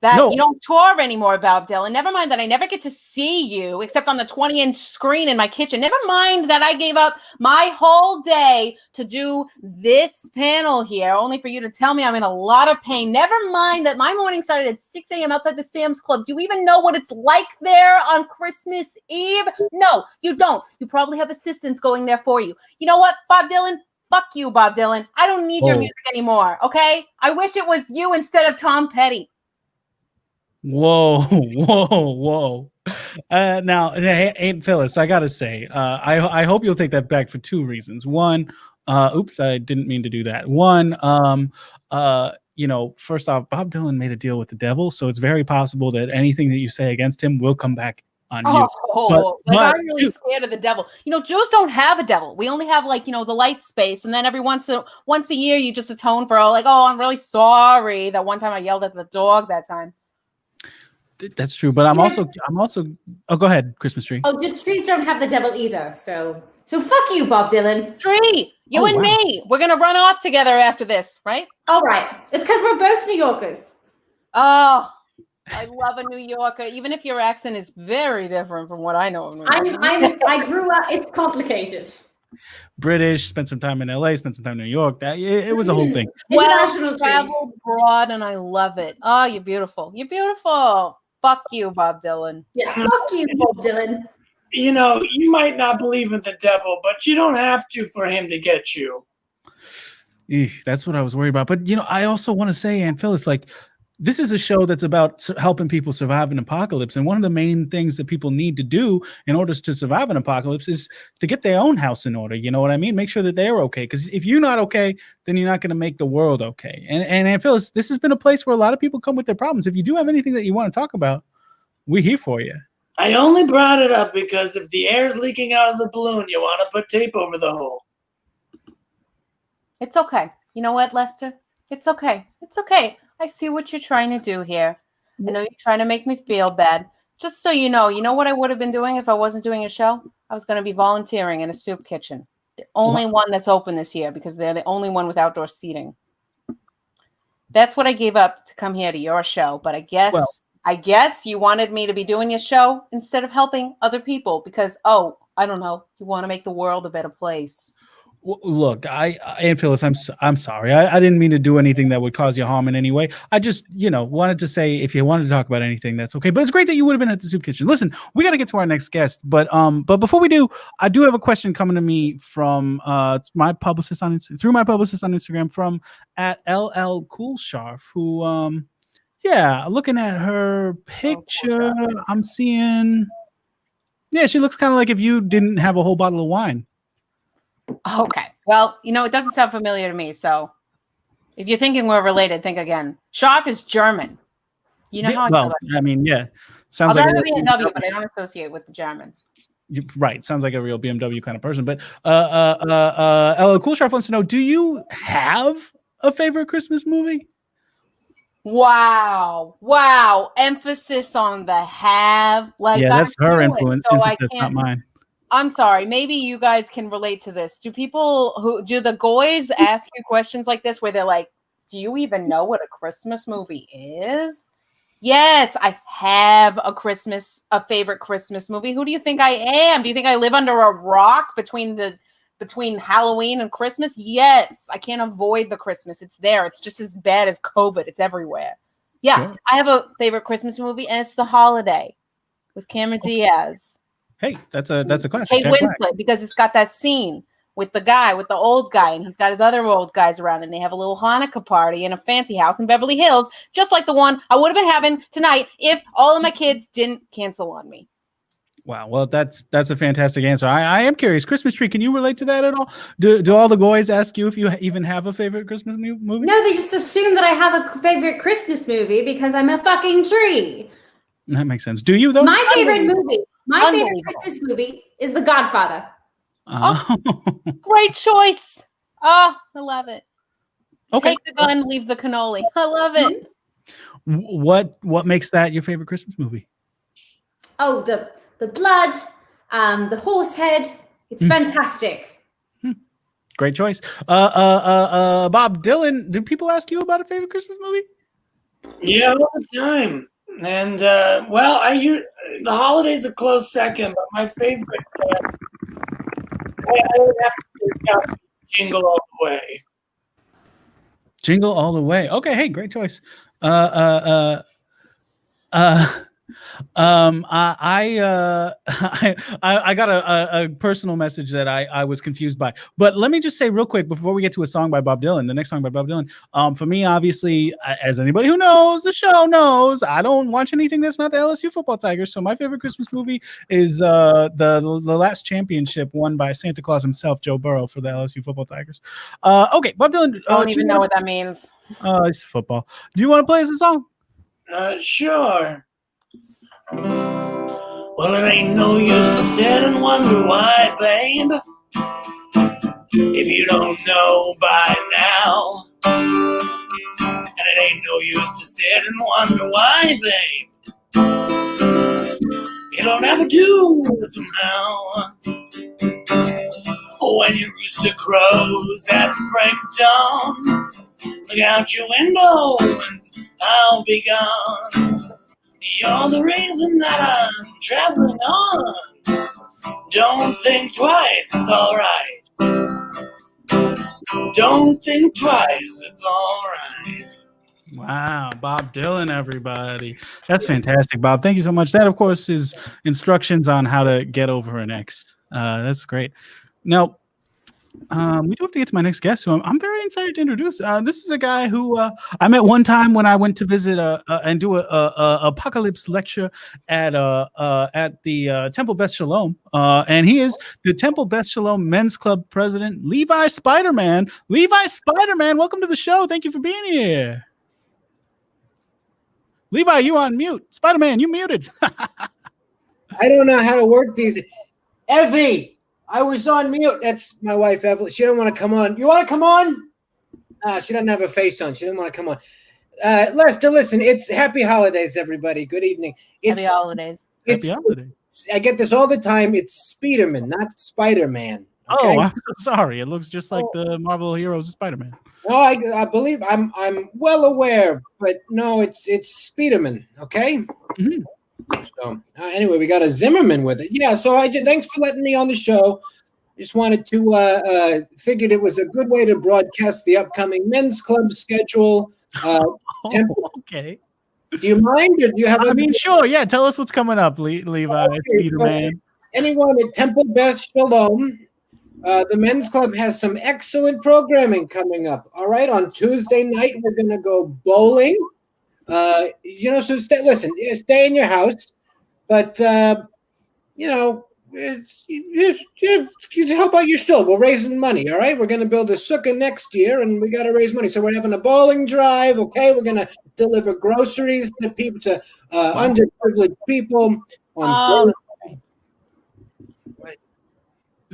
[SPEAKER 5] that
[SPEAKER 1] No.
[SPEAKER 5] you don't tour anymore, Bob Dylan. Never mind that I never get to see you except on the 20-inch screen in my kitchen. Never mind that I gave up my whole day to do this panel here, only for you to tell me I'm in a lot of pain. Never mind that my morning started at 6 a.m. outside the Sam's Club. Do you even know what it's like there on Christmas Eve? No, you don't. You probably have assistants going there for you. You know what, Bob Dylan? Fuck you, Bob Dylan. I don't need your music anymore, okay? I wish it was you instead of Tom Petty.
[SPEAKER 1] Whoa. Now, hey, Phyllis, I gotta say, I hope you'll take that back for two reasons. One, oops, I didn't mean to do that. One, first off, Bob Dylan made a deal with the devil, so it's very possible that anything that you say against him will come back on you.
[SPEAKER 5] I'm really scared of the devil. Jews don't have a devil. We only have the light space, and then every once a year you just atone for I'm really sorry that one time I yelled at the dog that time.
[SPEAKER 1] That's true, but I'm also. Oh, go ahead, Christmas tree.
[SPEAKER 3] Oh, just trees don't have the devil either. So fuck you, Bob Dylan.
[SPEAKER 5] Tree, you and me, we're gonna run off together after this, right?
[SPEAKER 3] All right. It's because we're both New Yorkers.
[SPEAKER 5] Oh, I love a New Yorker, even if your accent is very different from what I know of New York.
[SPEAKER 3] I grew up. It's complicated.
[SPEAKER 1] British, spent some time in LA, spent some time in New York. It was a whole thing.
[SPEAKER 5] Well, traveled abroad, and I love it. Oh, you're beautiful. You're beautiful. Fuck you, Bob Dylan.
[SPEAKER 3] Yeah, fuck you, Bob Dylan.
[SPEAKER 2] You might not believe in the devil, but you don't have to for him to get you.
[SPEAKER 1] That's what I was worried about. But, I also want to say, Aunt Phyllis, this is a show that's about helping people survive an apocalypse. And one of the main things that people need to do in order to survive an apocalypse is to get their own house in order. You know what I mean? Make sure that they're okay. Because if you're not okay, then you're not going to make the world okay. And Aunt Phyllis, this has been a place where a lot of people come with their problems. If you do have anything that you want to talk about, we're here for you.
[SPEAKER 2] I only brought it up because if the air's leaking out of the balloon, you want to put tape over the hole.
[SPEAKER 5] It's okay. You know what, Lester? It's okay. It's okay. I see what you're trying to do here. I know you're trying to make me feel bad. Just so you know what I would have been doing if I wasn't doing a show? I was going to be volunteering in a soup kitchen. The only one that's open this year because they're the only one with outdoor seating. That's what I gave up to come here to your show. But I guess you wanted me to be doing your show instead of helping other people because, I don't know, you want to make the world a better place.
[SPEAKER 1] Look, Aunt Phyllis, I'm sorry. I didn't mean to do anything that would cause you harm in any way. I just, wanted to say if you wanted to talk about anything, that's okay. But it's great that you would have been at the soup kitchen. Listen, we got to get to our next guest, but before we do, I do have a question coming to me from my publicist on Instagram from @LLCoolScharf, who looking at her picture, I'm seeing, she looks kind of like if you didn't have a whole bottle of wine.
[SPEAKER 5] Okay. Well, it doesn't sound familiar to me. So if you're thinking we're related, think again. Scharf is German. You know how I
[SPEAKER 1] well,
[SPEAKER 5] feel about
[SPEAKER 1] I mean, yeah,
[SPEAKER 5] I'll
[SPEAKER 1] sounds like
[SPEAKER 5] drive
[SPEAKER 1] a
[SPEAKER 5] a
[SPEAKER 1] real
[SPEAKER 5] BMW, but I don't associate with the Germans.
[SPEAKER 1] right. Sounds like a real BMW kind of person. But Ella Cool Sharp wants to know: do you have a favorite Christmas movie?
[SPEAKER 5] Wow. Emphasis on the have. Like,
[SPEAKER 1] Yeah, that's
[SPEAKER 5] I
[SPEAKER 1] her
[SPEAKER 5] do it,
[SPEAKER 1] influence.
[SPEAKER 5] so I
[SPEAKER 1] Emphasis, not
[SPEAKER 5] can't.
[SPEAKER 1] mine.
[SPEAKER 5] I'm sorry. Maybe you guys can relate to this. Do the goys ask you questions like this where they're like, do you even know what a Christmas movie is? Yes, I have a favorite Christmas movie. Who do you think I am? Do you think I live under a rock between Halloween and Christmas? Yes, I can't avoid the Christmas. It's there. It's just as bad as COVID. It's everywhere. Yeah,
[SPEAKER 1] Sure.
[SPEAKER 5] I have a favorite Christmas movie, and it's The Holiday with Cameron Diaz.
[SPEAKER 1] Hey, that's a classic.
[SPEAKER 5] Kate
[SPEAKER 1] Jack Black.
[SPEAKER 5] Winslet, because it's got that scene with the old guy, and he's got his other old guys around, and they have a little Hanukkah party in a fancy house in Beverly Hills, just like the one I would have been having tonight if all of my kids didn't cancel on me.
[SPEAKER 1] Wow. Well, that's a fantastic answer. I am curious. Christmas tree. Can you relate to that at all? Do all the boys ask you if you even have a favorite Christmas movie?
[SPEAKER 3] No, they just assume that I have a favorite Christmas movie because I'm a fucking tree.
[SPEAKER 1] That makes sense. Do you though?
[SPEAKER 3] My favorite favorite
[SPEAKER 5] Unbelievable.
[SPEAKER 3] Christmas movie is The Godfather.
[SPEAKER 5] Great choice. Oh, I love it.
[SPEAKER 1] Okay.
[SPEAKER 5] Take the gun, leave the cannoli. I love it.
[SPEAKER 1] What makes that your favorite Christmas movie?
[SPEAKER 3] Oh, the blood, the horse head. It's fantastic.
[SPEAKER 1] Great choice. Bob Dylan, do people ask you about a favorite Christmas movie?
[SPEAKER 2] Yeah, all the time. And the holidays a close second, but my favorite, I would have to say Jingle All the Way.
[SPEAKER 1] Jingle All the Way. Okay, hey, great choice. I got a personal message that I was confused by, but let me just say real quick before we get to a song by Bob Dylan, the next song by Bob Dylan. For me, obviously, as anybody who knows the show knows, I don't watch anything that's not the LSU football Tigers. So my favorite Christmas movie is the last championship won by Santa Claus himself, Joe Burrow, for the LSU football Tigers. Okay, Bob Dylan.
[SPEAKER 5] I don't even know what that means.
[SPEAKER 1] It's football. Do you want to play us a song?
[SPEAKER 2] Sure. Well, it ain't no use to sit and wonder why, babe, if you don't know by now. And it ain't no use to sit and wonder why, babe, you don't ever do somehow. When your rooster crows at the break of dawn, look out your window and I'll be gone. You're the reason that I'm traveling on. Don't think twice, it's alright. Don't think twice, it's alright.
[SPEAKER 1] Wow, Bob Dylan, everybody. That's fantastic, Bob. Thank you so much. That, of course, is instructions on how to get over an ex. That's great. Now, we do have to get to my next guest, who I'm very excited to introduce. This is a guy who I met one time when I went to visit and do a apocalypse lecture at the Temple Beth Shalom, and he is the Temple Beth Shalom Men's Club president, Levi Spiderman. Levi Spiderman, welcome to the show. Thank you for being here. Levi, you on mute. Spiderman, you muted.
[SPEAKER 6] I don't know how to work these. Evie, I was on mute. That's my wife, Evelyn. She don't want to come on. You want to come on? She doesn't have a face on. She didn't want to come on. Lester, listen, it's happy holidays, everybody. Good evening.
[SPEAKER 5] Happy holidays.
[SPEAKER 1] Happy holidays.
[SPEAKER 6] I get this all the time. It's Spiderman, not Spider-Man. Okay?
[SPEAKER 1] Oh, I'm so sorry. It looks just like the Marvel Heroes of Spider-Man.
[SPEAKER 6] No, I believe I'm well aware, but no, it's Spiderman. Okay.
[SPEAKER 1] Mm-hmm.
[SPEAKER 6] So anyway, we got a Zimmerman with it. Yeah. So thanks for letting me on the show. Just wanted to figured it was a good way to broadcast the upcoming men's club schedule. Temple.
[SPEAKER 1] Okay.
[SPEAKER 6] Do you mind, or do you have?
[SPEAKER 1] I mean, sure. Yeah. Tell us what's coming up, Levi, Spider-Man.
[SPEAKER 6] So anyone at Temple Beth Shalom, the men's club has some excellent programming coming up. All right, on Tuesday night we're going to go bowling. So stay in your house, but how about you still? We're raising money, all right? We're going to build a sukkah next year, and we got to raise money. So we're having a bowling drive, okay? We're going to deliver groceries to people, to underprivileged people. On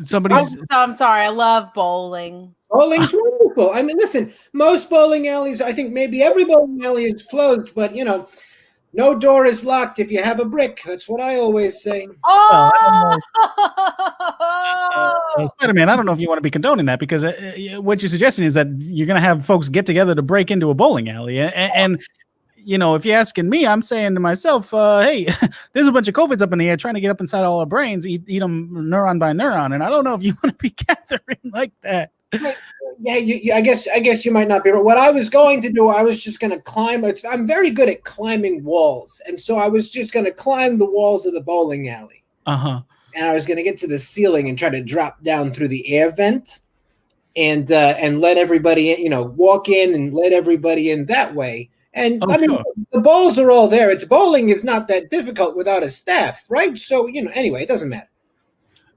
[SPEAKER 1] Somebody's.
[SPEAKER 5] I'm sorry. I love bowling.
[SPEAKER 6] Bowling's wonderful. I mean, listen, most bowling alleys, I think maybe every bowling alley is closed, but, you know, no door is locked if you have a brick. That's what I always say.
[SPEAKER 5] Oh!
[SPEAKER 1] Spider-Man, I don't know if you want to be condoning that, because what you're suggesting is that you're going to have folks get together to break into a bowling alley. And you know, if you're asking me, I'm saying to myself, hey, there's a bunch of COVIDs up in the air trying to get up inside all our brains, eat them neuron by neuron. And I don't know if you want to be gathering like that.
[SPEAKER 6] Yeah, I guess you might not be right. What I was going to do, I was just going to climb. I'm very good at climbing walls, and so I was just going to climb the walls of the bowling alley. And I was going to get to the ceiling and try to drop down through the air vent, and let everybody in, you know, walk in and let everybody in that way. And I mean, the balls are all there. Bowling is not that difficult without a staff, right? So, you know, anyway, it doesn't matter.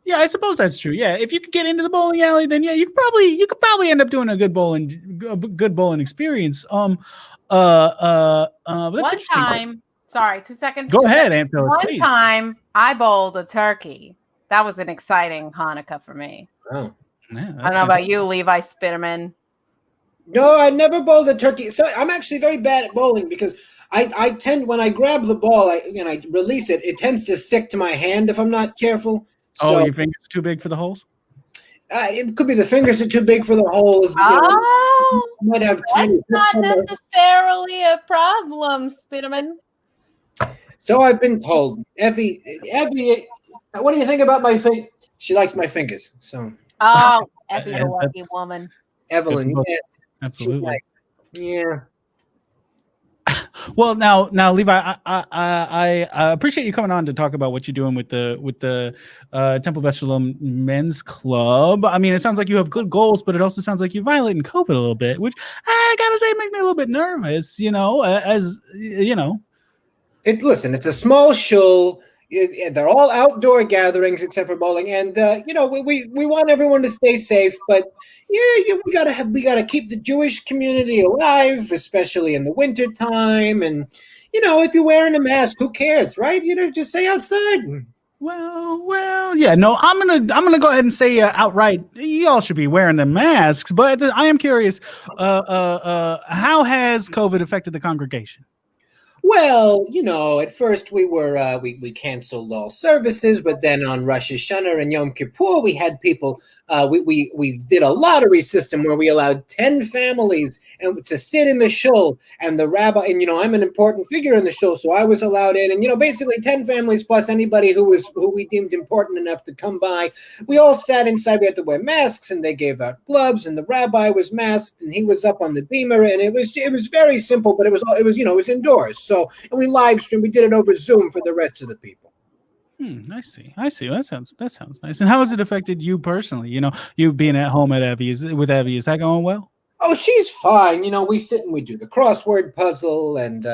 [SPEAKER 1] Yeah, I suppose that's true. Yeah, if you could get into the bowling alley, then yeah, you could probably end up doing a good bowling experience.
[SPEAKER 5] One time, sorry, 2 seconds.
[SPEAKER 1] Go ahead, Aunt Phyllis.
[SPEAKER 5] One time, I bowled a turkey. That was an exciting Hanukkah for me.
[SPEAKER 6] Oh,
[SPEAKER 1] yeah,
[SPEAKER 5] I don't know about you, Levi Spiderman.
[SPEAKER 6] No, I never bowled a turkey. So I'm actually very bad at bowling because I tend, when I grab the ball, I release it. It tends to stick to my hand if I'm not careful. So,
[SPEAKER 1] your fingers are too big for the holes?
[SPEAKER 6] It could be the fingers are too big for the holes. Might have
[SPEAKER 5] that's not necessarily a problem, Spiderman.
[SPEAKER 6] So I've been told. Effie, what do you think about my finger? She likes my fingers. So.
[SPEAKER 5] Oh, Effie's a lucky woman.
[SPEAKER 6] Evelyn, yeah.
[SPEAKER 1] Absolutely.
[SPEAKER 6] Yeah.
[SPEAKER 1] Well, now, Levi, I appreciate you coming on to talk about what you're doing with the Temple Beth Shalom Men's Club. I mean, it sounds like you have good goals, but it also sounds like you're violating COVID a little bit, which I gotta say makes me a little bit nervous. You know, as you know.
[SPEAKER 6] Listen, it's a small shul. They're all outdoor gatherings except for bowling, and we want everyone to stay safe. But we gotta keep the Jewish community alive, especially in the winter time. And if you're wearing a mask, who cares, right? Just stay outside.
[SPEAKER 1] Well, yeah. No, I'm gonna go ahead and say outright, y'all should be wearing the masks. But I am curious, how has COVID affected the congregation?
[SPEAKER 6] Well, at first we were we canceled all services, but then on Rosh Hashanah and Yom Kippur, we had people. We did a lottery system where we allowed 10 families to sit in the shul, and the rabbi. And I'm an important figure in the shul, so I was allowed in. And basically 10 families plus anybody who we deemed important enough to come by. We all sat inside. We had to wear masks, and they gave out gloves, and the rabbi was masked, and he was up on the beamer, and it was very simple, but it was indoors. So, and we live streamed. We did it over Zoom for the rest of the people.
[SPEAKER 1] I see. That sounds nice. And how has it affected you personally? You being at home with Evie, is that going well?
[SPEAKER 6] Oh, she's fine. We sit and we do the crossword puzzle, and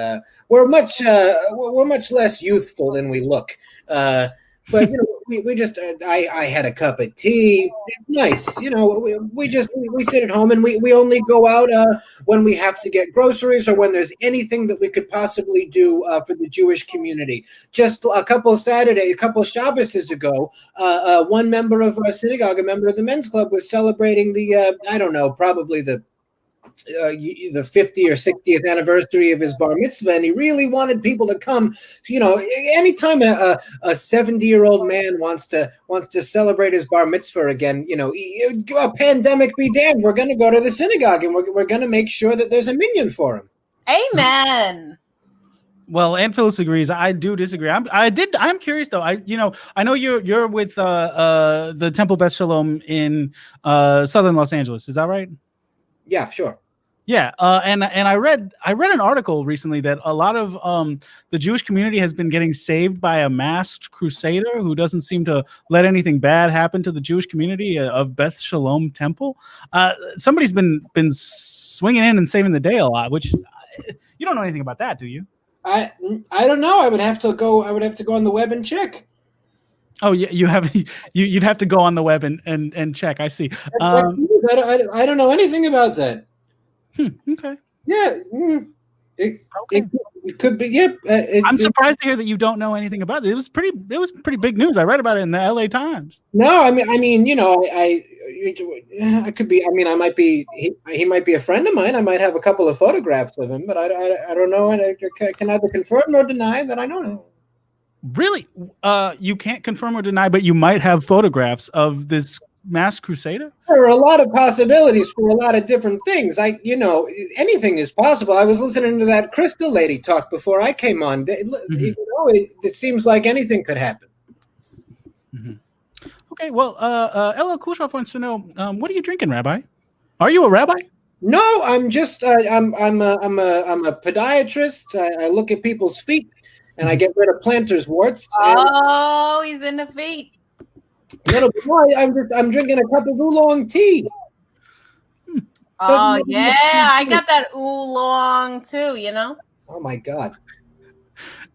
[SPEAKER 6] we're much less youthful than we look. But we just I had a cup of tea. It's nice, we sit at home, and we only go out when we have to get groceries or when there's anything that we could possibly do for the Jewish community. Just a couple Shabbases ago, one member of our synagogue, a member of the men's club, was celebrating probably the 50th or 60th anniversary of his bar mitzvah, and he really wanted people to come. Anytime a 70-year-old man wants to celebrate his bar mitzvah again, a pandemic be damned, we're going to go to the synagogue, and we're going to make sure that there's a minyan for him.
[SPEAKER 5] Amen.
[SPEAKER 1] Well, Aunt Phyllis agrees. I do disagree. I'm curious though. I know you're with the Temple Beth Shalom in southern Los Angeles. Is that right?
[SPEAKER 6] Yeah, sure.
[SPEAKER 1] Yeah, and I read an article recently that a lot of the Jewish community has been getting saved by a masked crusader who doesn't seem to let anything bad happen to the Jewish community of Beth Shalom Temple. Somebody's been swinging in and saving the day a lot, which you don't know anything about that, do you?
[SPEAKER 6] I don't know. I would have to go on the web and check.
[SPEAKER 1] Oh yeah, you have you'd have to go on the web and check. I see.
[SPEAKER 6] I don't know anything about that.
[SPEAKER 1] Okay.
[SPEAKER 6] Yeah. It could be. Yep.
[SPEAKER 1] I'm surprised to hear that you don't know anything about it. It was pretty big news. I read about it in the LA Times.
[SPEAKER 6] No, I mean, I could be. I mean, I might be. He might be a friend of mine. I might have a couple of photographs of him, but I don't know, and I can neither confirm nor deny that I know him.
[SPEAKER 1] Really? You can't confirm or deny, but you might have photographs of this masked crusader?
[SPEAKER 6] There are a lot of possibilities for a lot of different things. Anything is possible. I was listening to that Crystal lady talk before I came on. It seems like anything could happen.
[SPEAKER 1] Mm-hmm. Okay, well, LL Cool Shop wants to know, what are you drinking, Rabbi? Are you a rabbi?
[SPEAKER 6] No, I'm just I'm a podiatrist. I look at people's feet and I get rid of plantar's warts.
[SPEAKER 5] Oh, he's in the feet.
[SPEAKER 6] Little boy, I'm drinking a cup of oolong tea.
[SPEAKER 5] Oh yeah, I got that oolong too.
[SPEAKER 6] Oh my God.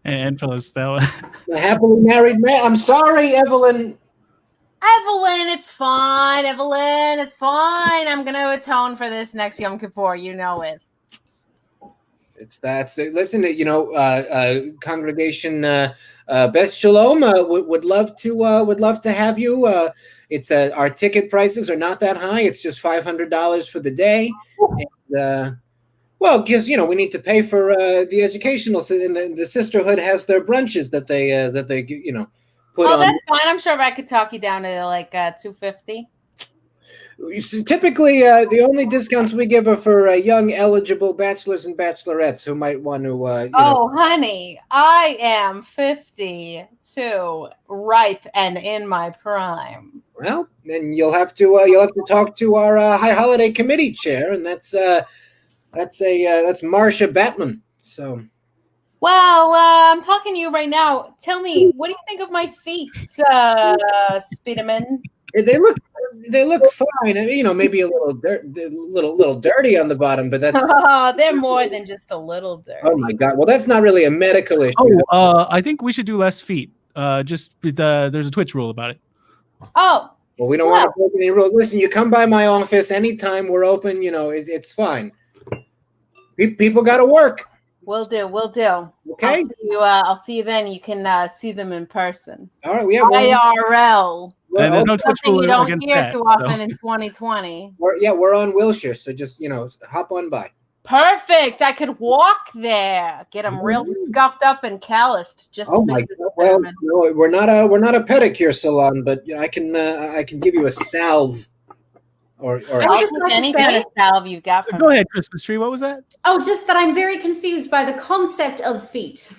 [SPEAKER 1] And Phyllis,
[SPEAKER 6] a happily married man. I'm sorry, Evelyn.
[SPEAKER 5] Evelyn, it's fine. Evelyn, it's fine. I'm gonna atone for this next Yom Kippur. You know it.
[SPEAKER 6] Listen, congregation Beth Shalom would love to have you. It's our ticket prices are not that high. It's just $500 for the day. And, well, because we need to pay for the educational. And the sisterhood has their brunches that they put on.
[SPEAKER 5] Oh, that's fine. I'm sure I could talk you down to like $250.
[SPEAKER 6] Typically, the only discounts we give are for young eligible bachelors and bachelorettes who might want to.
[SPEAKER 5] Honey, I am 52, ripe and in my prime.
[SPEAKER 6] Well, then you'll have to talk to our High Holiday Committee chair, and that's Marcia Batman. So.
[SPEAKER 5] Well, I'm talking to you right now. Tell me, what do you think of my feet, Spiderman?
[SPEAKER 6] They look fine. Maybe a little dirty on the bottom, but that's.
[SPEAKER 5] Oh, they're more than just a little dirty.
[SPEAKER 6] Oh my God! Well, that's not really a medical issue.
[SPEAKER 1] Oh, I think we should do less feet. There's a Twitch rule about it.
[SPEAKER 5] Oh.
[SPEAKER 6] Well, we don't want to break any rules. Listen, you come by my office anytime. We're open. It's fine. People got to work.
[SPEAKER 5] Will do.
[SPEAKER 6] Okay.
[SPEAKER 5] I'll see you then. You can see them in person.
[SPEAKER 6] All right. We have
[SPEAKER 5] IRL.
[SPEAKER 1] And there's no Twitch rule
[SPEAKER 5] you don't
[SPEAKER 1] against
[SPEAKER 5] hear
[SPEAKER 1] that,
[SPEAKER 5] too often in 2020.
[SPEAKER 6] We're on Wilshire, so just hop on by.
[SPEAKER 5] Perfect. I could walk there. Get them real scuffed up and calloused. Just
[SPEAKER 6] oh my God. Well, no, we're not a pedicure salon, but I can give you a salve. Or
[SPEAKER 3] I just like
[SPEAKER 5] any
[SPEAKER 3] to say,
[SPEAKER 5] kind of salve you got from
[SPEAKER 1] Go ahead, Christmas tree. What was that?
[SPEAKER 3] Oh, just that I'm very confused by the concept of feet.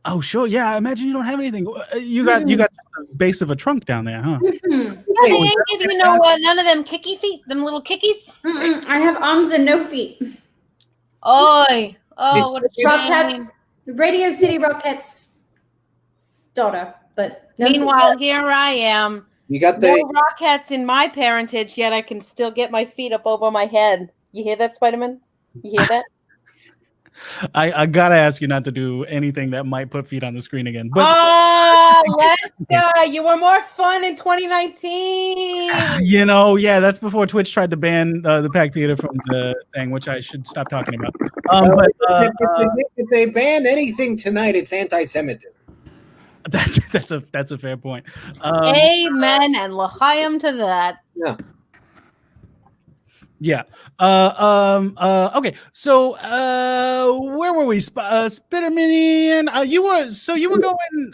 [SPEAKER 1] Oh, sure. Yeah, I imagine you don't have anything. You got just the base of a trunk down there, huh?
[SPEAKER 5] Yeah, they ain't give you none of them kicky feet, them little kickies.
[SPEAKER 3] I have arms and no feet.
[SPEAKER 5] Oi. Oh, what a
[SPEAKER 3] Rockets, Radio City Rockets daughter, but no
[SPEAKER 5] meanwhile,
[SPEAKER 3] feet.
[SPEAKER 5] here I am.
[SPEAKER 6] You got
[SPEAKER 5] no Rockettes in my parentage, yet I can still get my feet up over my head. You hear that, Spiderman? You hear that?
[SPEAKER 1] I gotta ask you not to do anything that might put feet on the screen again. But
[SPEAKER 5] Lester, you were more fun in 2019.
[SPEAKER 1] Yeah, that's before Twitch tried to ban the Pack Theater from the thing, which I should stop talking about.
[SPEAKER 6] If they ban anything tonight, it's anti-Semitism.
[SPEAKER 1] That's a fair point.
[SPEAKER 5] Amen and l'chaim to that.
[SPEAKER 6] Yeah.
[SPEAKER 1] Yeah. Okay. So, where were we? Spiderman. You were going.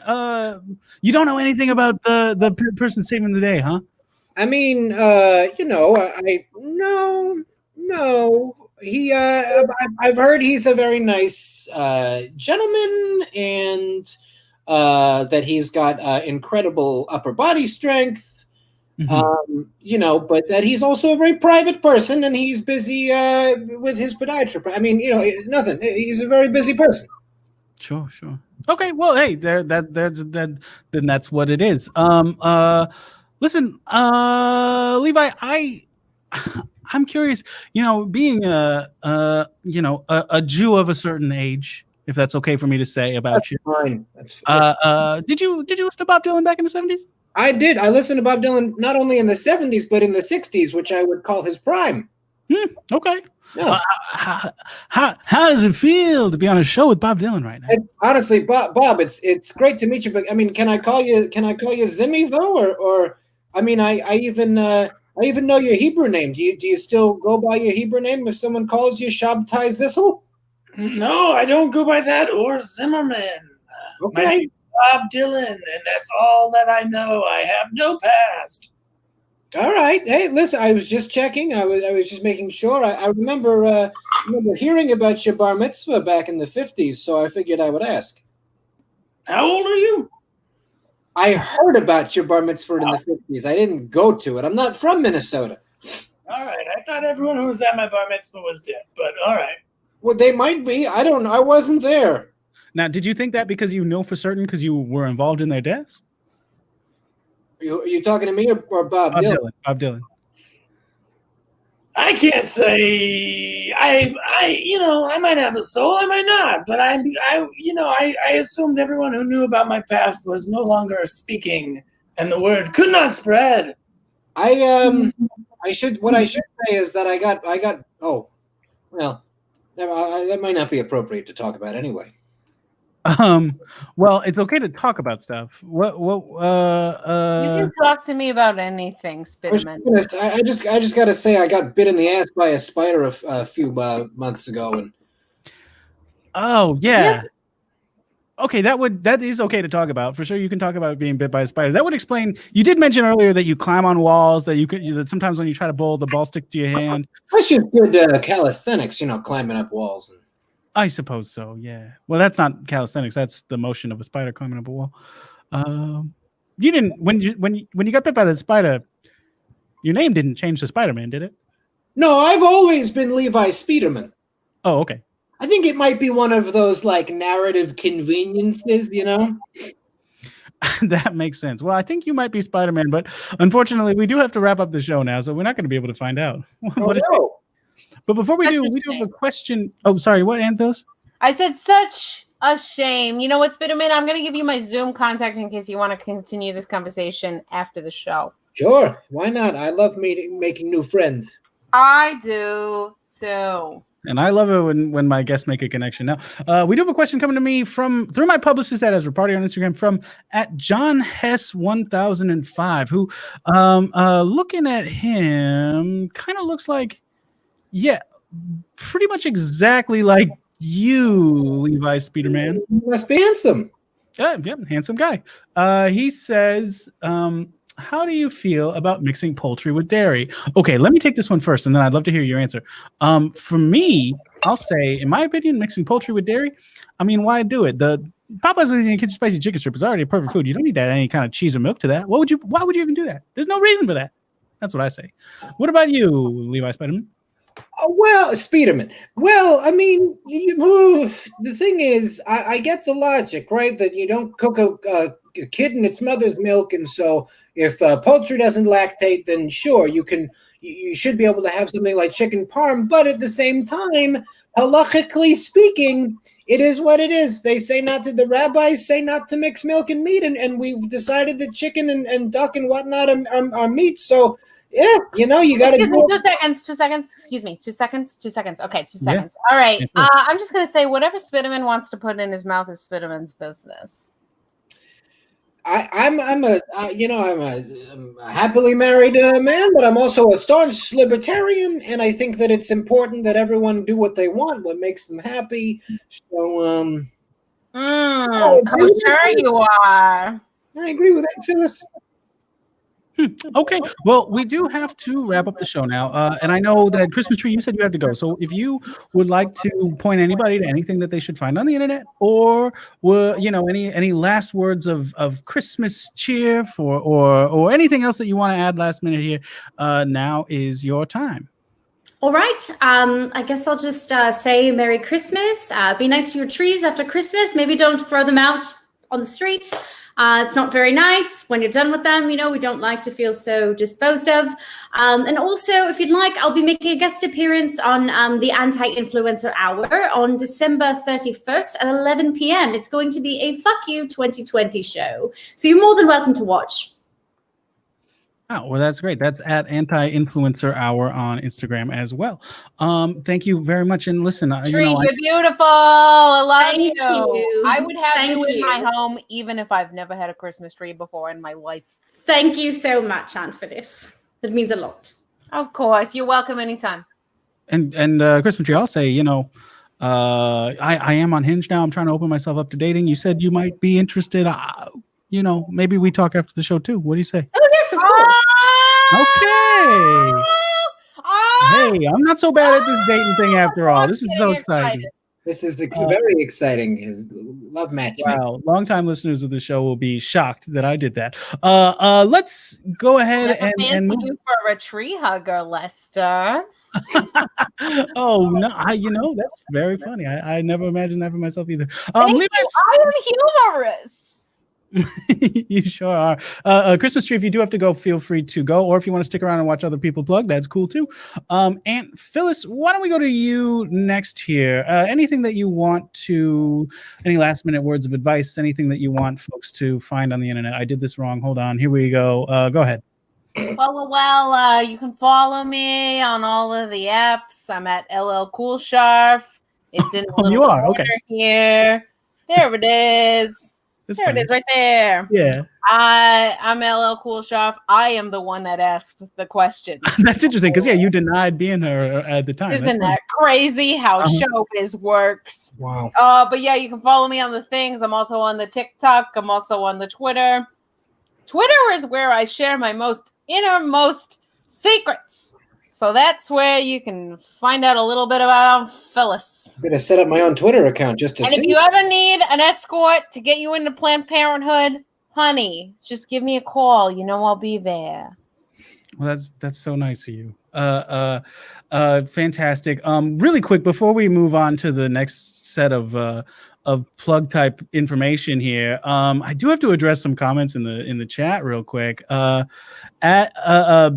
[SPEAKER 1] You don't know anything about the person saving the day, huh?
[SPEAKER 6] I mean, no. He, I've heard he's a very nice gentleman, and that he's got incredible upper body strength. But that he's also a very private person, and he's busy with his podiatry. I mean, nothing. He's a very busy person.
[SPEAKER 1] Sure. Okay. Well, hey, then that's what it is. Listen, Levi, I'm curious. Being a Jew of a certain age, if that's okay for me to say about you.
[SPEAKER 6] Fine.
[SPEAKER 1] Did you listen to Bob Dylan back in the 70s?
[SPEAKER 6] I did. I listened to Bob Dylan not only in the 70s, but in the 60s, which I would call his prime.
[SPEAKER 1] Okay.
[SPEAKER 6] Yeah.
[SPEAKER 1] How does it feel to be on a show with Bob Dylan right now?
[SPEAKER 6] Honestly, Bob, it's great to meet you. But I mean, can I call you Zimmy though, or I mean, I even know your Hebrew name. Do you still go by your Hebrew name if someone calls you Shabtai Zissel?
[SPEAKER 2] No, I don't go by that or Zimmerman.
[SPEAKER 6] Okay.
[SPEAKER 2] My name's Bob Dylan, and that's all that I know. I have no past.
[SPEAKER 6] All right. Hey, listen, I was just checking. I was just making sure. I remember hearing about your bar mitzvah back in the 50s, so I figured I would ask.
[SPEAKER 2] How old are you?
[SPEAKER 6] I heard about your bar mitzvah in the 50s. I didn't go to it. I'm not from Minnesota.
[SPEAKER 2] All right. I thought everyone who was at my bar mitzvah was dead, but all right.
[SPEAKER 6] Well, they might be. I don't know. I wasn't there.
[SPEAKER 1] Now, did you think that because you know for certain because you were involved in their deaths?
[SPEAKER 6] You talking to me or Bob Dylan?
[SPEAKER 1] Bob Dylan.
[SPEAKER 2] I can't say. I might have a soul. I might not. But I assumed everyone who knew about my past was no longer speaking, and the word could not spread.
[SPEAKER 6] What I should say is that I got. Oh, well, that might not be appropriate to talk about anyway.
[SPEAKER 1] Well, it's okay to talk about stuff.
[SPEAKER 5] You can talk to me about anything, Spiderman.
[SPEAKER 6] I just gotta say I got bit in the ass by a spider a few months ago, and
[SPEAKER 1] oh yeah. Okay, that is okay to talk about for sure. You can talk about being bit by a spider. That would explain. You did mention earlier that you climb on walls. That sometimes when you try to bowl, the ball sticks to your hand.
[SPEAKER 6] That's just good calisthenics, climbing up walls.
[SPEAKER 1] I suppose so. Yeah. Well, that's not calisthenics. That's the motion of a spider climbing up a wall. You didn't when you got bit by the spider. Your name didn't change to Spider-Man, did it?
[SPEAKER 6] No, I've always been Levi Spiderman.
[SPEAKER 1] Oh, okay.
[SPEAKER 6] I think it might be one of those narrative conveniences,
[SPEAKER 1] That makes sense. Well, I think you might be Spider-Man, but unfortunately, we do have to wrap up the show now, so we're not going to be able to find out. But before we do, we do have a question. Oh, sorry. What, Anthos?
[SPEAKER 5] I said such a shame. You know what, Spiderman? I'm going to give you my Zoom contact in case you want to continue this conversation after the show.
[SPEAKER 6] Sure. Why not? I love making new friends.
[SPEAKER 5] I do, too.
[SPEAKER 1] And I love it when my guests make a connection. Now, we do have a question coming to me through my publicist at Ezra Party on Instagram from at John Hess 1005, who looking at him kind of looks like, yeah, pretty much exactly like you, Levi Spiderman.
[SPEAKER 6] You must be handsome.
[SPEAKER 1] Yeah, handsome guy. He says, how do you feel about mixing poultry with dairy? Okay, let me take this one first, and then I'd love to hear your answer. For me, I'll say, in my opinion, mixing poultry with dairy, I mean, why do it? The Popeye's Louisiana Kitchen Spicy Chicken Strip is already a perfect food. You don't need to add any kind of cheese or milk to that. Why would you even do that? There's no reason for that. That's what I say. What about you, Levi Spiderman?
[SPEAKER 6] Well, Spiderman. Well, I mean, the thing is, I get the logic, right? That you don't cook a kid in its mother's milk, and so if poultry doesn't lactate, then sure, you should be able to have something like chicken parm. But at the same time, halachically speaking, it is what it is. The rabbis say not to mix milk and meat, and we've decided that chicken and duck and whatnot are meat. So. Yeah, you got to.
[SPEAKER 5] Excuse me, 2 seconds. 2 seconds. Excuse me, 2 seconds. 2 seconds. Okay, 2 seconds. All right. I'm just gonna say whatever Spiderman wants to put in his mouth is Spiderman's business.
[SPEAKER 6] I'm a happily married man, but I'm also a staunch libertarian, and I think that it's important that everyone do what they want, what makes them happy. So,
[SPEAKER 5] Kosher you are.
[SPEAKER 6] I agree with that, Phyllis.
[SPEAKER 1] Okay, well, we do have to wrap up the show now, and I know that Christmas Tree, you said you have to go, so if you would like to point anybody to anything that they should find on the internet, or any last words of Christmas cheer or anything else that you want to add last minute here, now is your time.
[SPEAKER 3] All right. I guess I'll just say Merry Christmas. Be nice to your trees after Christmas. Maybe don't throw them out on the street. It's not very nice when you're done with them. We don't like to feel so disposed of. And also, if you'd like, I'll be making a guest appearance on the Anti-Influencer Hour on December 31st at 11 p.m. It's going to be a Fuck You 2020 show. So you're more than welcome to watch.
[SPEAKER 1] Oh, well, that's great. That's at Anti-Influencer Hour on Instagram as well. Thank you very much. And listen,
[SPEAKER 5] You're beautiful. I love
[SPEAKER 3] Thank you.
[SPEAKER 5] I would have
[SPEAKER 3] Thank
[SPEAKER 5] you in
[SPEAKER 3] you.
[SPEAKER 5] my home, even if I've never had a Christmas tree before in my life.
[SPEAKER 3] Thank you so much, Anne, for this. It means a lot.
[SPEAKER 5] Of course. You're welcome anytime.
[SPEAKER 1] And Christmas tree, I'll say, I am on Hinge now. I'm trying to open myself up to dating. You said you might be interested. Maybe we talk after the show too. What do you say?
[SPEAKER 3] Oh, yes, of course.
[SPEAKER 1] Okay. Hey, I'm not so bad at this dating thing after all. This is so exciting.
[SPEAKER 6] This is very exciting. Love match.
[SPEAKER 1] Wow. Longtime listeners of the show will be shocked that I did that. Let's go ahead and move.
[SPEAKER 5] You for a tree hugger, Lester.
[SPEAKER 1] Oh no! That's very funny. I never imagined that for myself either.
[SPEAKER 5] I am humorous.
[SPEAKER 1] You sure are. Christmas tree, if you do have to go, feel free to go. Or if you want to stick around and watch other people plug, that's cool too. And Phyllis, why don't we go to you next here? Anything that you want any last minute words of advice, anything that you want folks to find on the internet? I did this wrong. Hold on. Here we go. Go ahead.
[SPEAKER 5] Well, you can follow me on all of the apps. I'm at LL Cool Scharf. It's in the little
[SPEAKER 1] you are?
[SPEAKER 5] corner
[SPEAKER 1] Okay.
[SPEAKER 5] here. There it is. There it is, right there.
[SPEAKER 1] Yeah.
[SPEAKER 5] I'm LL Cool Scharf. I am the one that asked the question.
[SPEAKER 1] That's interesting because you denied being her at the time.
[SPEAKER 5] Isn't that crazy how showbiz works?
[SPEAKER 6] Wow.
[SPEAKER 5] But yeah, you can follow me on the things. I'm also on the TikTok. I'm also on the Twitter. Twitter is where I share my most innermost secrets. So that's where you can find out a little bit about Phyllis.
[SPEAKER 6] I'm gonna set up my own Twitter account just to see.
[SPEAKER 5] And if you ever need an escort to get you into Planned Parenthood, honey, just give me a call. I'll be there.
[SPEAKER 1] Well, that's so nice of you. Fantastic. Really quick before we move on to the next set of plug type information here, I do have to address some comments in the chat real quick.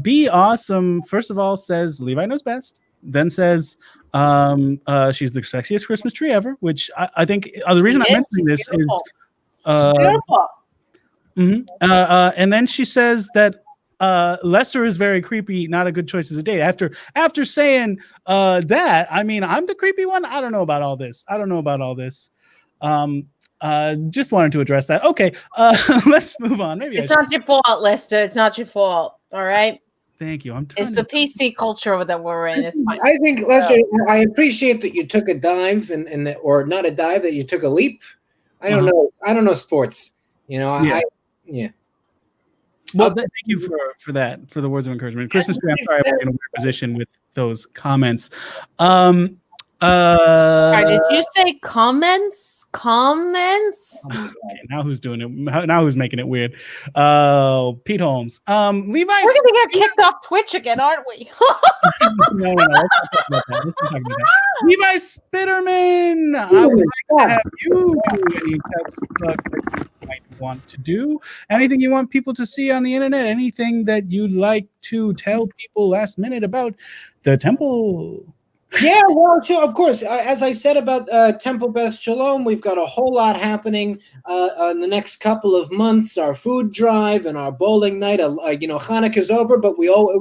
[SPEAKER 1] Be Awesome first of all says Levi knows best, then says she's the sexiest Christmas tree ever, which I think the reason I'm mentioning this is
[SPEAKER 5] beautiful.
[SPEAKER 1] And then she says that Lester is very creepy, not a good choice as a date. After saying that, I mean, I'm the creepy one. I don't know about all this. Just wanted to address that. Okay, let's move on. Maybe
[SPEAKER 5] it's not your fault, Lester. It's not your fault. All right.
[SPEAKER 1] Thank you.
[SPEAKER 5] It's the PC culture that we're in. It's fine.
[SPEAKER 6] I think, Lester, I appreciate that you took a dive or not a dive, that you took a leap. I don't know. I don't know sports. Yeah.
[SPEAKER 1] Well, thank you for that, for the words of encouragement. Christmas tree, I'm sorry I was in a weird position with those comments.
[SPEAKER 5] Sorry, did you say comments?
[SPEAKER 1] Okay, now who's doing it? Now who's making it weird? Pete Holmes. Levi.
[SPEAKER 5] We're gonna get kicked off Twitch again, aren't we?
[SPEAKER 1] No. Let's not talk about that. Levi Spiderman. I would like to have you do any types of plug that you might want to do. Anything you want people to see on the internet? Anything that you'd like to tell people last minute about the temple?
[SPEAKER 6] Yeah, well, sure, of course. As I said about Temple Beth Shalom, we've got a whole lot happening in the next couple of months. Our food drive and our bowling night. Hanukkah's over, but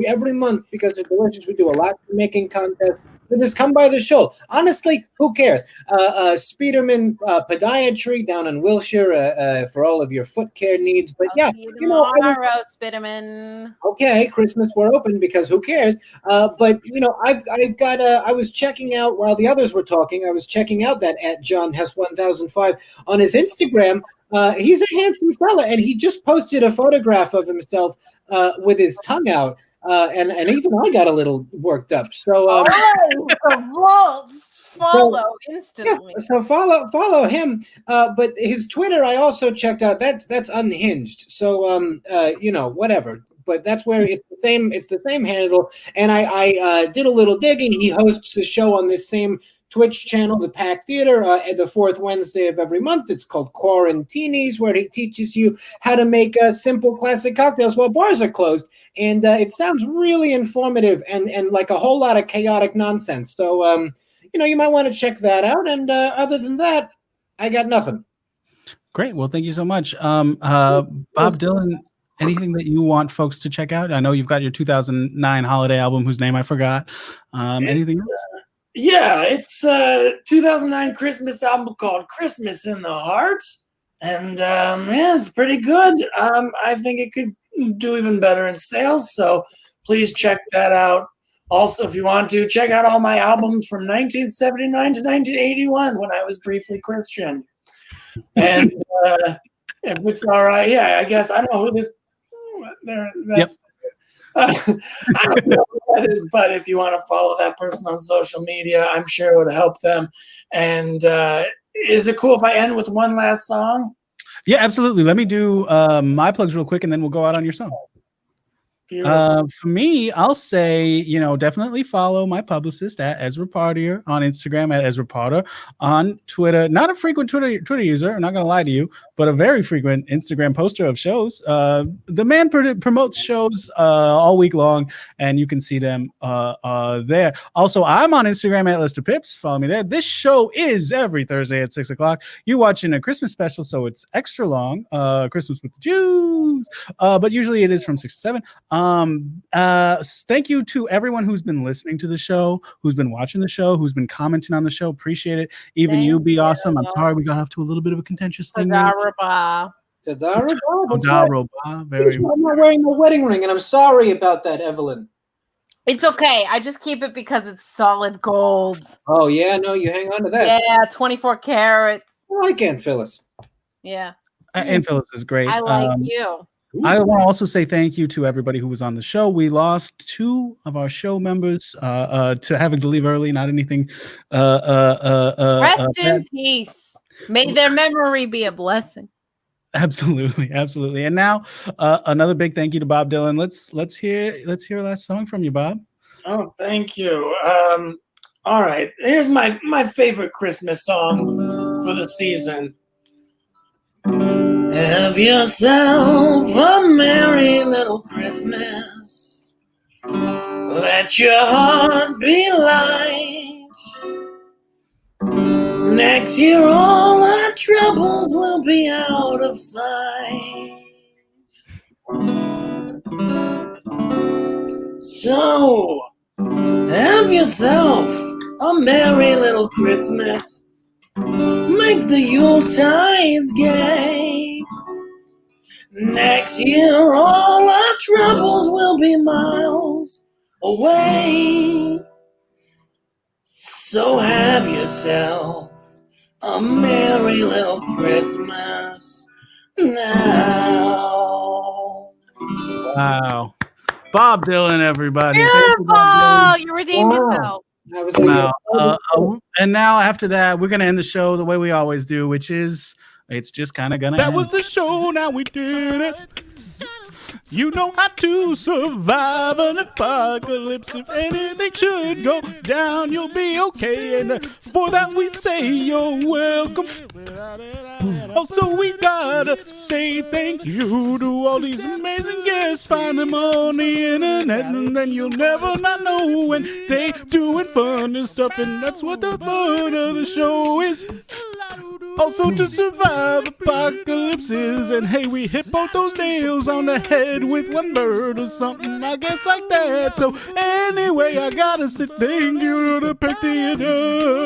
[SPEAKER 6] every month, because it's delicious, we do a lot of making contests. So just come by the show. Honestly, who cares? Spiderman Podiatry down in Wilshire for all of your foot care needs. But
[SPEAKER 5] tomorrow, Spiderman.
[SPEAKER 6] Okay, Christmas we're open because who cares? But I've got. I was checking out while the others were talking. I was checking out that at John Hess 1005 on his Instagram. He's a handsome fella, and he just posted a photograph of himself with his tongue out. And even I got a little worked up. So
[SPEAKER 5] follow instantly.
[SPEAKER 6] Yeah, so follow him. But his Twitter I also checked out. That's unhinged. So whatever. But that's where it's the same handle. And I did a little digging. He hosts a show on this same Twitch channel, the Pack Theater, at the fourth Wednesday of every month. It's called Quarantinis, where he teaches you how to make simple classic cocktails while bars are closed. And it sounds really informative and like a whole lot of chaotic nonsense. So, you might want to check that out. And other than that, I got nothing.
[SPEAKER 1] Great. Well, thank you so much. Bob Dylan, anything that you want folks to check out? I know you've got your 2009 holiday album, whose name I forgot. Anything else?
[SPEAKER 2] Yeah, it's a 2009 Christmas album called Christmas in the Heart. And it's pretty good. I think it could do even better in sales. So please check that out. Also, if you want to, check out all my albums from 1979 to 1981 when I was briefly Christian. And if it's all right, yeah, I guess I don't know who this. That's, I don't know who that is, but if you want to follow that person on social media, I'm sure it would help them. And is it cool if I end with one last song?
[SPEAKER 1] Yeah, absolutely. Let me do my plugs real quick, and then we'll go out on your song. For me, I'll say, definitely follow my publicist at Ezra Partier on Instagram at Ezra Potter, on Twitter. Not a frequent Twitter user, I'm not going to lie to you, but a very frequent Instagram poster of shows. The man promotes shows all week long, and you can see them there. Also, I'm on Instagram at Lester Pipps. Follow me there. This show is every Thursday at 6 o'clock. You're watching a Christmas special, so it's extra long. Christmas with the Jews. But usually it is from 6 to 7. Thank you to everyone who's been listening to the show, who's been watching the show, who's been commenting on the show. Appreciate it. Even you, be awesome. I'm sorry we got off to a little bit of a contentious thing.
[SPEAKER 6] Tadarabah.
[SPEAKER 1] Very
[SPEAKER 6] I'm not wearing my wedding ring, and I'm sorry about that, Evelyn.
[SPEAKER 5] It's okay. I just keep it because it's solid gold.
[SPEAKER 6] Oh, yeah? No, you hang on to that.
[SPEAKER 5] Yeah, 24 carats.
[SPEAKER 6] I like Aunt Phyllis.
[SPEAKER 5] Yeah.
[SPEAKER 1] Aunt Phyllis is great.
[SPEAKER 5] I like you.
[SPEAKER 1] I want to also say thank you to everybody who was on the show. We lost 2 of our show members to having to leave early. Not anything.
[SPEAKER 5] Rest in peace. May their memory be a blessing.
[SPEAKER 1] Absolutely. And now another big thank you to Bob Dylan. Let's hear a last song from you, Bob.
[SPEAKER 2] Oh, thank you. All right, here's my favorite Christmas song for the season. Have yourself a merry little Christmas. Let your heart be light. Next year all our troubles will be out of sight. So, have yourself a merry little Christmas. Make the Yuletides gay. Next year all our troubles will be miles away. So have yourself a merry little Christmas now.
[SPEAKER 1] Wow. Bob Dylan, everybody.
[SPEAKER 5] Beautiful. You redeemed yourself.
[SPEAKER 1] And now after that, we're going to end the show the way we always do, which is it's just kind of going to end.
[SPEAKER 7] That was the show. Now we did it. You know how to survive an apocalypse. If anything should go down, you'll be okay. And for that we say you're welcome. Also, we gotta say thank you to all these amazing guests. Find them on the internet, and then you'll never not know when they doing fun and stuff. And that's what the fun of the show is. Also to survive apocalypses. And hey, we hit both those nails on the head with one bird or something, I guess like that. So anyway, I gotta say thank you to the Pack Theater.